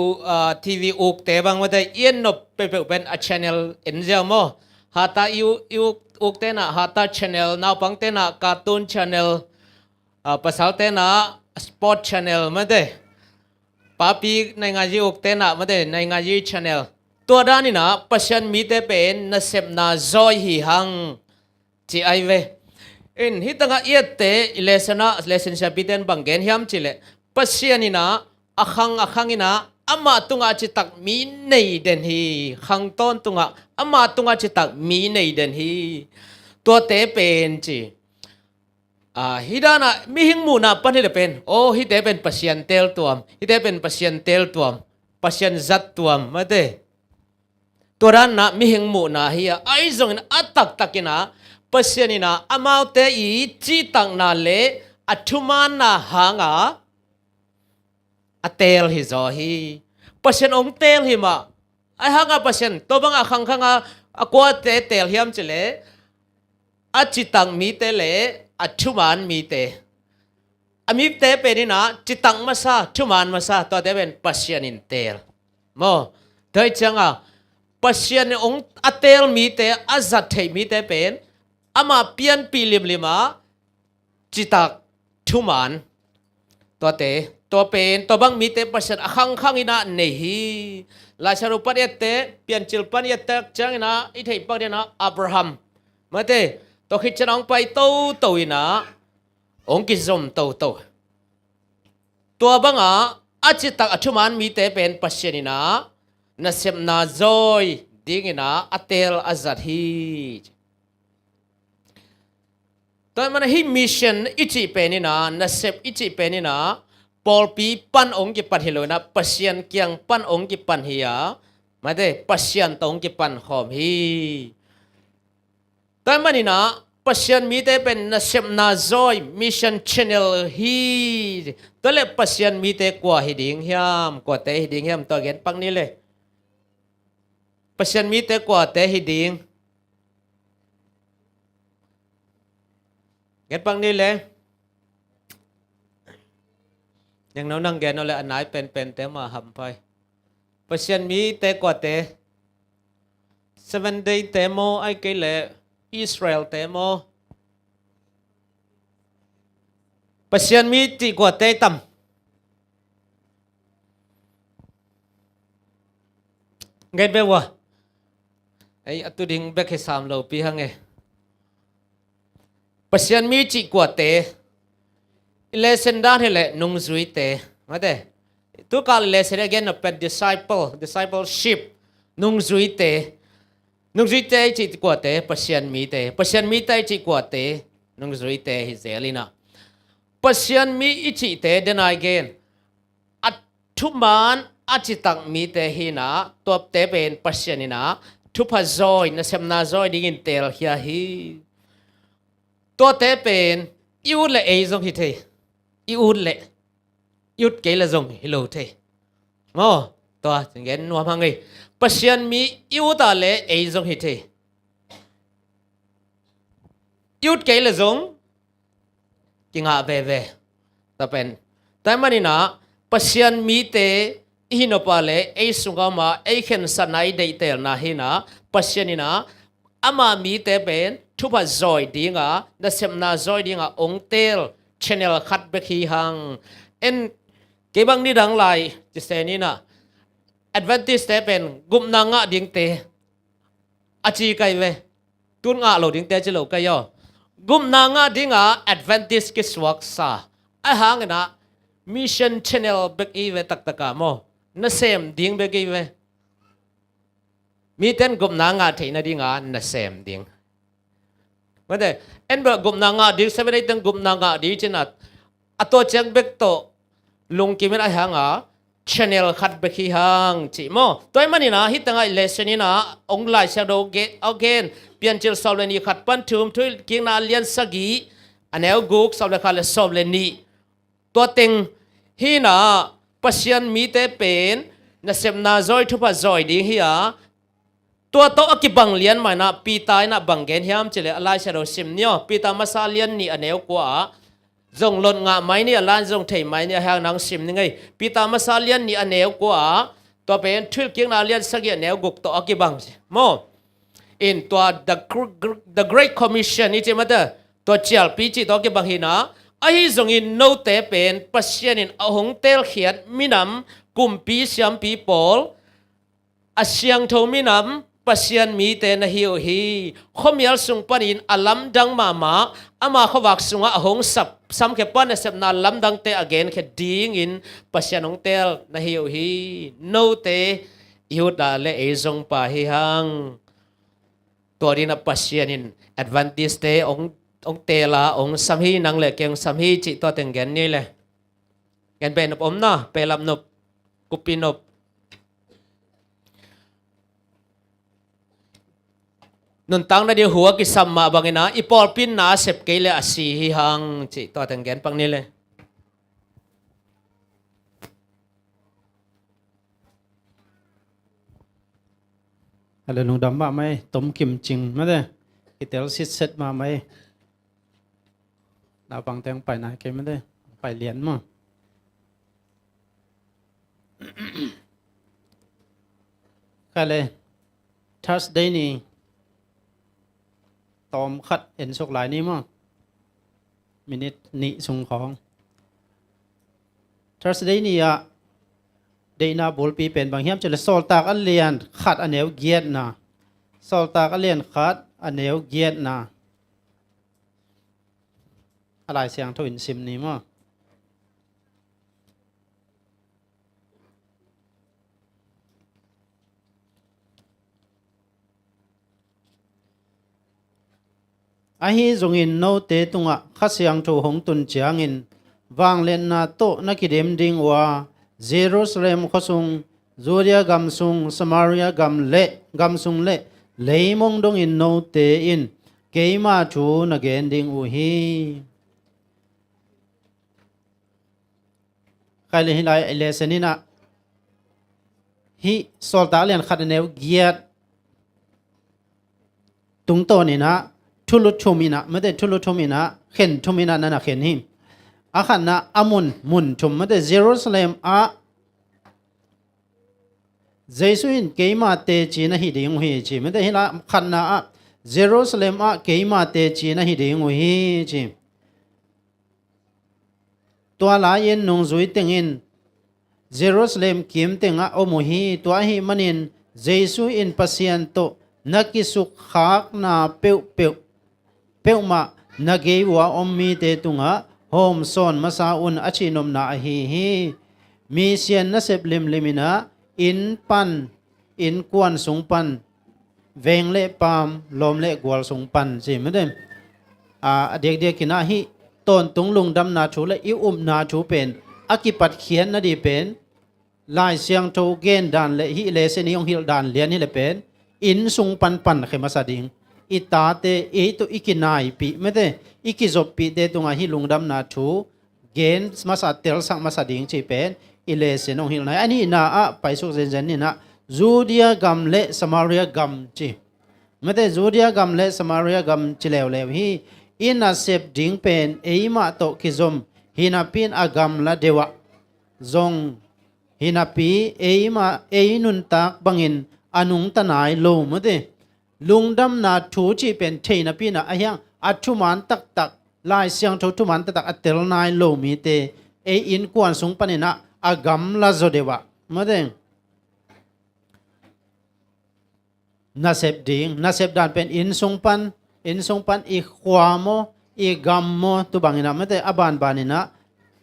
ทีวีอุกเตบังไม่แต่เอียนนบเป็น a channel เอ็นเจ้าโมhata iuk tena hata channel now pang tena cartoon channel pasal tena sport channel made ป้าปีในงานยีอกเตนะมาเดในงานยีชาแนลตัวด้านนี่นะปัจจัยมีแต่เป็นนัเซมนาจอยหิหังจีไอเวอินฮิตังเอียเตเลสนาเลสนชาปิเตนบังเกนฮิมจิเลปัจจัยนี่นะอคังนี่นะอามาตุงอาจิตักมีในเดนฮีขังต้นตุงอามาตุงอาจิตักมีในเดนฮีตัวเตเป็นจีฮิดานะมีหิงมูนะปันฮิเดเป็นโอ้ฮิเดเป็นปัจจัยเตลตัวฮิเดเป็นปัจจัยเตลตัวปัจจัยจัดตัวมาเดตัวนั้นนะมีหิงมูนะเฮียไอซงนะอัตักตักินะปัจจัยนี่นะอามาเตอีจีตังนาเลอัตุมานะหางa tel hi zo hi pasien ong tel hi ma ai hanga pasien to bang a khang a kwa te tel hiam chile a chitang mi te le a thuman mi te ami te pe ni na chitang ma sa thuman ma sa to de ben pasien in tel mo doi changa pasien ong a tel mi te a zat thei mi te pen ama pian pi lim lima chitak thuman to teตัวเป็นตัวบังมีเตปัสสาวะขังอินะเนฮีลาชารุปันยัตเตเปลี่ยนจิลปันยัตเตจังอินะอิทัยปังเดนะอับราฮัมมาเตตัวคิดจะน้องไปโตอินะองค์กิจมโตตัวบังอาจิตักอัจฉมันมีเตเป็นปัสสาวะอินะนัสเซมนาจอยดิ้งอินะอัตเตลอาซัดฮีตัวมันฮิมิชชั่นอิจิเป็นอินะนัสเซมอิจิเป็นอินะปอลปีปันองค์กิปันฮิโลนะปัสยันเกียงปันองค์กิปันฮิยามาเดปัสยันตองกิปันหอมฮีแต่มันนี่นะปัสยันมีแต่เป็นนัสเซมนาจอยมิชชั่นชแนลฮีตัวเล็ปัสยันมีแต่กว่าฮิดิงฮิมกว่าแต่ฮิดิงฮิมตัวเกนปังนี่เลยปัสยันมีแต่กว่าแต่ฮิดิงเกนปังนี่เลยยังน้องนั่งแกนเอาเลยอันไหนเป็นเตมาหำไปปัจจัยมีเตกว่าเต 7 day เตโมไอเกลอิสราเอลเตโมปัจจัยมีจีกว่าเตตั้มเงินเบวะไอตุดิงเบกให้3 โลปีหังเอปัจจัยมีจีกว่าเตlesson dan hele nung zui te mate tu kal lesson again of discipleship nung zui te chi kwa te pasien mi te chi kwa te nung zui te hi zelina pasien mi ichi te den again at thuman achitang mi te hina top te ben pasienina thupa joy na semna joy dingin tel hia hi to te pen iu le ei zong hi the iu le iut ke la zong hi lo the mo to ngen nuam hang ei pasien mi iu ta le ei zong hi the iut ke la zong kinga ve ta pen ta mani na pasien mi te hinopa le ei sunga ma ei khen sanai dei tel na hina pasienina ama mi te pen thupa joy dinga na semna joy dinga ong tel channel khat be khi hang en ke bang ni dang lai ti se ni na advantage te pen gum na nga ding te achi kai ve tun nga lo ding te chi lo kai yo gum na nga dinga advantage ke swak sa a hang na mission channel be i ve tak taka mo na sem ding be gi ve mi ten gum na nga the na dinga na sem ding mà đây em bảo gồm nàng ngã đi xem đây từng gồm nàng ngã đi trên nát ato chang bek to lung kim ai hang à channel khát bek hi hang chỉ mo tôi mà nina hit tang ai lesson nina ong lai sang do get again pian chil solve ni khat pan thum thui king na lian sagi anel guk solve khale solve ni to ting hi na pasien mi te pen na sem na joy thupa joy ding hi àตัวโตอกิบังเลียนมานะปีตายนะบังเกนฮิมเจเลอะไรเชโรซิมเนียปีตามาซาเลียนนี่อันเอวกว่าจงหล่นงะไม้เนี่ยล้านจงเทไม้เนี่ยหางนางซิมนี่ไงปีตามาซาเลียนนี่อันเอวกว่าตัวเป็นทุลเกียงนาเลียนสักอย่างแนวกุกตัวอกิบังโมอินตัว the Great Commission นี่ใช่ไหมเด้อตัวเจียลปีจีตัวอกิบังหินะ ai zong in no te pen pasien in ahong tel khiat minam kumpi siam pi pol asyang tho minam pasien mi te na hiu hi khomial sung panin alam dang mama ama khawak sunga ahong sap sam ke pan sep na lam dang te again khe ding in pasien ong tel na hiu hi no te yu da le e zong pa hi hangตัวนี้นะปัสยานิน advantage เตองเตลาองสัมฮีนังเลยเกียงสัมฮีจิตัวเต็งแกนนี่เลยแกนเป็นนบอมนะเปลับนบกุปินบนุนตังนะเดียวหัวกิสัมมาบางนะอีปอลปินนาเสพเกลอาศีฮิฮังจิตัวเต็งแกนปังนี่เลยอะไรลุงดำมาไหมต้มกิมจิงมาเด้กิเตลซิดเซตมาไหมดาวปังแตงไปไหนแกไม่ได้ไปเรียนมั้งก็เลยทัสได้นี่ตอมคัดเอ็นสุกหลายนี่มั้งมินินิสุงของทัสได้นี่อะเดน่าบุลปีเป็นบางเฮียมจะเลยโซลตากอันเลียนขัดอันเหนียวเกียดนะโซลตากอันเลียนขัดอันเหนียวเกียดนะอะไรเสียงทวินซิมนี่มั้งไอ้ฮีจงอินโนเตตุงะข้าเสียงทูหงตุนเจียงอินวางเล่นนาโตนักกิเดมดิงว่าเจรูซาเล็มขสุงจูเดียกัมสุงสมาริยากัมสุงเละเลยมงดงอินโนเตอินเกยมาจูนักเกนดิงอุฮีใครเลยฮิไลเลสนินะฮิโซลตาเลียนขัดเนวเกียดตุงโตนี่นะทุลุทุมินะไม่ได้ทุลุทุมินะเข็นทุมินะนั่นนะเข็นหิมอาขันนะอามุนมุนทุมไม่ได้เยรูซาเล็มอาเจสุอินเกยมาเตจีนะฮิดิงฮีจีไม่ได้ฮิละขันนะเยรูซาเล็มอาเกยมาเตจีนะฮิดิงฮีจีตัวลายินนงจุยติงอินเยรูซาเล็มคิมติงอาโอมุฮีตัวฮีมันินเจสุอินปัสยันโตนักกิสุขากนาเปียวมานักเกยว่าอมมีเตตุงะโฮมซอนมาซาอุนอชินมนาฮีมีเซียนนัสเซบลิมลิมินะอินปันอินกวนสุงปันเวงเล่ปามลมเล่กวลสุงปันสิไม่ได้เด็กๆกินฮีต้นตุงลุงดำนาชูและอิอุมนาชูเป็นอากิปัดเขียนนาดีเป็นลายเสียงโตเกนดานและฮิเลเซนิยงฮิลดานเลียนนี่แหละเป็นอินสุงปันเขมาสดิงอิตาเตเอตุอิกินายปีไม่ได้อิกิจบปีเดตุงาฮิลุงดำนาชูเกนมาสาเตลสังมาสดิงจีเป็นอิเลเซนองฮิลนายอันนี้นาไปสุกเจนนี่นะจูเดียกัมเลสมาริยกัมจีไม่ได้จูเดียกัมเลสมาริยกัมจีเลวฮีอินาเซบดิงเป็นเอมาโตกิจมฮินาปินอากัมละเดวะจงฮินาปีเอมาเอนุนตักบังอินอนุงตนายโลไม่ได้ลุงดำนาทูจีเป็นเทนปีนะไอ้ยังอัตุมันตักลายเสียงทุมันตักอัตเตลนายโลมีเตเออินกวนสุงปนินะอากัมลาโซเดวะมาเด้นาเซบดิงนาเซบดานเป็นอินสุงปันอีขวามอีกัมโมตุบังอินะมาเด้อบานบานินะ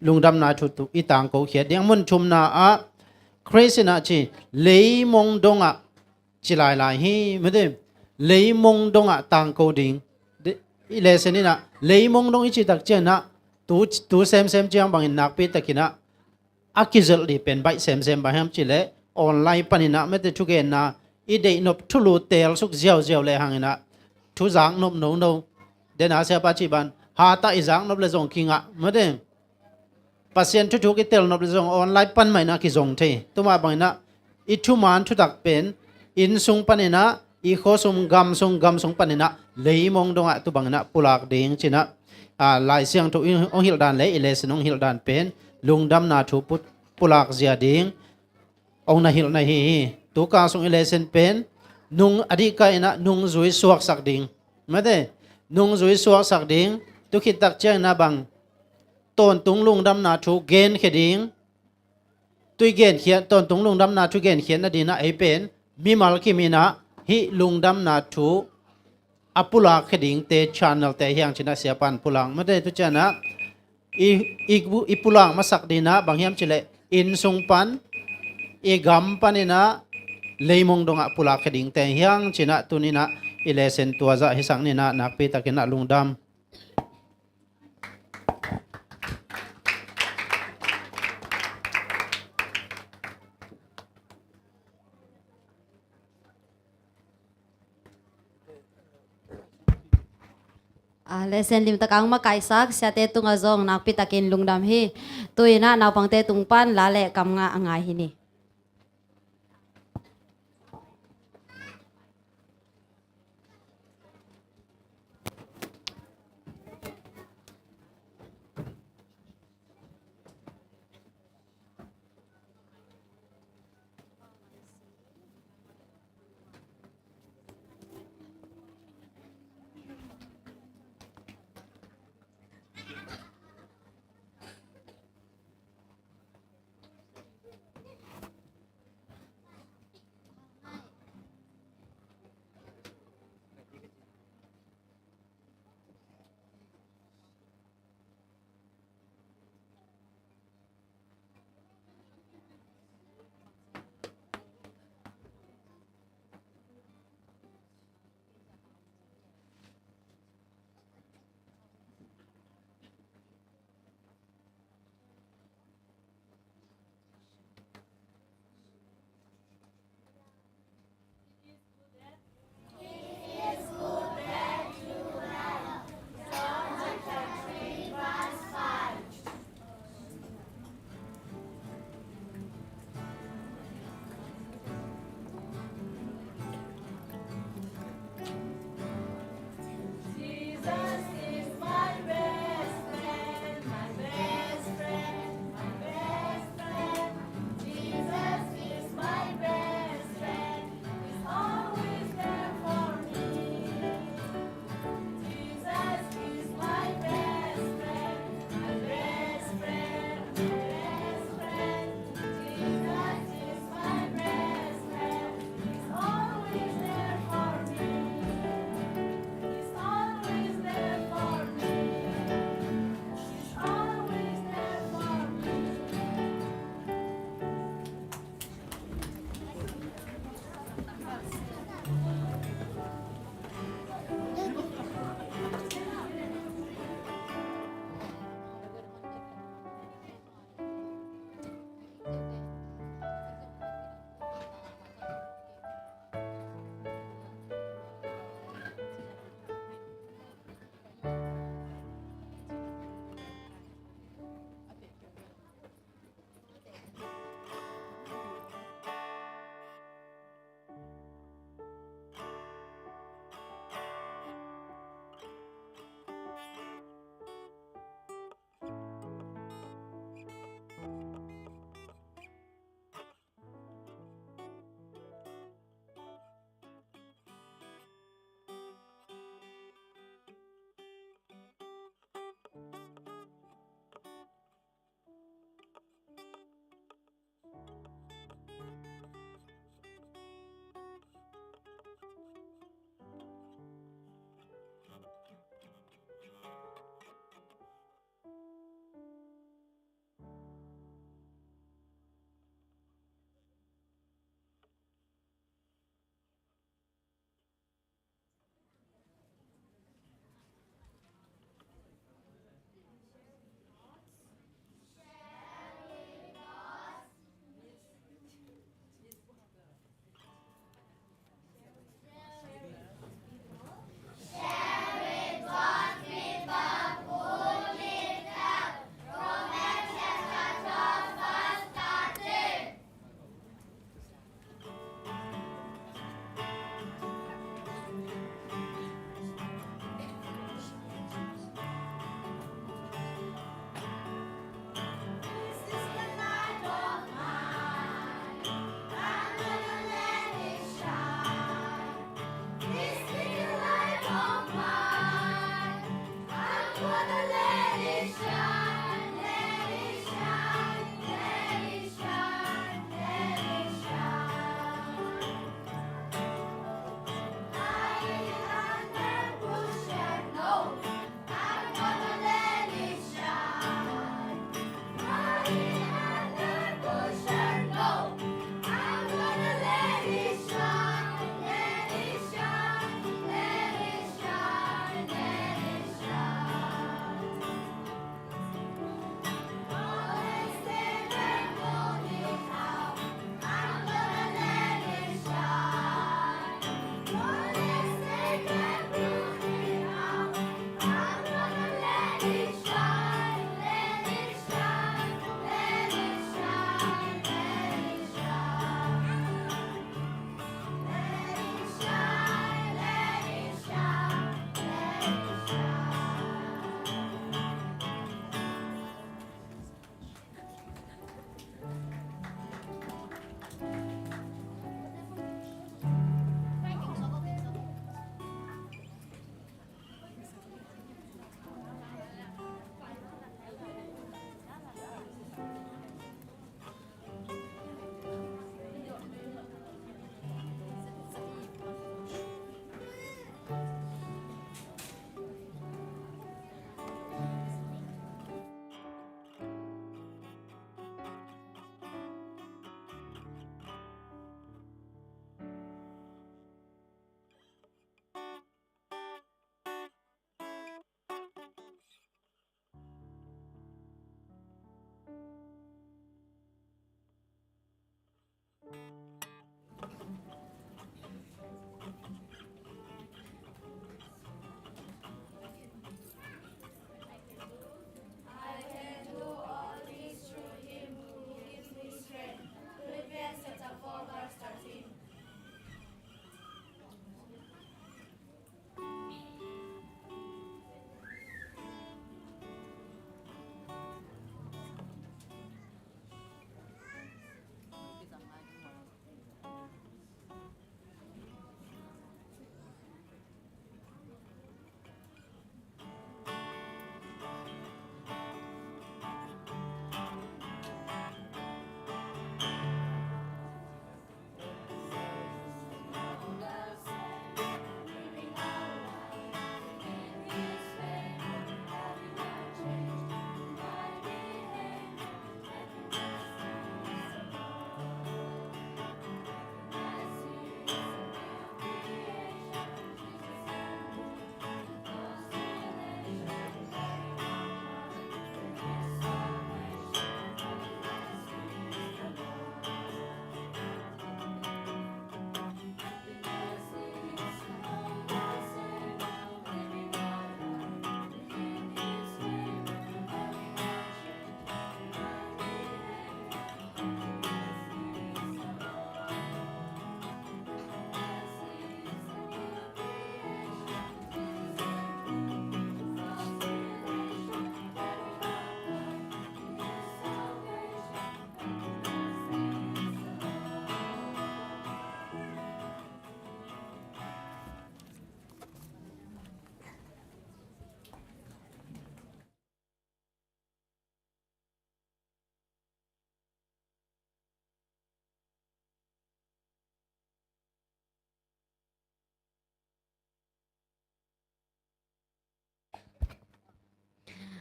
ลุงดำนาทุตุอีต่างกูเขียดยังมุนชุมนาคริสนะจีเลยมงดงจิลายฮีไม่ได้เลยมงดงต่างกูดิงอิเลเซนี่นะเลยมงดงอิจิตักเจนะตูเซมจียงบางอินนักปีตะกินะอากิจลีเป็นใบเซมบางแฮมจิเลออนไลน์ปนินะไม่ได้ทุกเกนนะอีเดนบทุลูเตลสุกเจียวเลยหางนะทุจางนบโนเดน่าเสียปัจจุบันหาตาอีจางนบเลยจงคิงไม่ได้ปัสยันทุกๆกิเตลนบเลยจงออนไลน์ปันไม่นะกิจงเทตัวมาบางนะอิทุมันทุตักเป็นอินสุงปนินะอีโคสุงกัมสุงปนินะเลยมองดงตุบังนะปุลักเดียงจินะลายเสียงทุองฮิลดานเลยอิเลสนองฮิลดานเป็นลุงดำนาทุปุลักเสียดิงองนาฮิลนาฮีตุกาสุงอิเลสนเป็นนุงอดีกายนะนุงจุยสวกสักดิงไม่ได้นุงจุยสวกสักดิงตุคิดตักเจนะบัง ตอนตุงลุงดำนาทุเกนเขดิงตุยเกนเขียนตอนตุงลุงดำนาทุเกนเขียนนะดีนะไอเป็นมีมัลคิมีนะฮิลุงดำนาทุอปุลาเขดิงเตชานลเตเฮียงชนะเสียปันปุลังไม่ได้ทุจนะอีปุลังมาสักดีนะบางเฮียมจิเลอินสุงปันอีกัมปันนะเลยมงดงอปุลาเขดิงเตเฮียงชนะตุนินะอิเลเซนตัวจะหิสังนี่นะนักปีตะกินะลุงดำ lesen lim takang ma kaisak siate tunga zong nak pitakin lungdam hi tuina naw pangte tungpan lale kam nga angai hini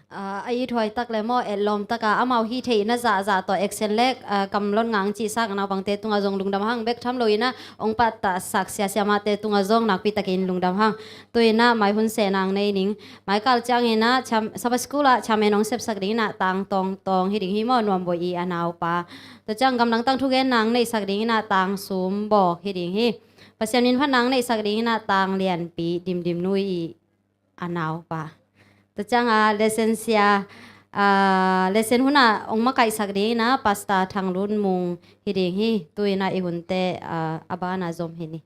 ai thoi tak le mo elom taka amau hi thei na za za to action lek kam lon ngang chi sak na bangte tunga jong lungdam hang bek tham loina ong pat ta sak sia sia ma te tunga jong nak pi takin lungdam hang tuina mai hun se nang nei ning mai kal chang ina cham sab skula chamenong sep sak ding na tang tong tong hi ding hi mo nuam bo I anaw pa to chang gam nang tang thu gen nang nei sak ding na tang sum bo hi ding hi pasianin phanang nei sak ding na tang lian pi dim dim nui anaw pa to chang lesensia lesen huna ong makai sakri na pasta thanglun mung hiding hi tuina ihunte abana zom hini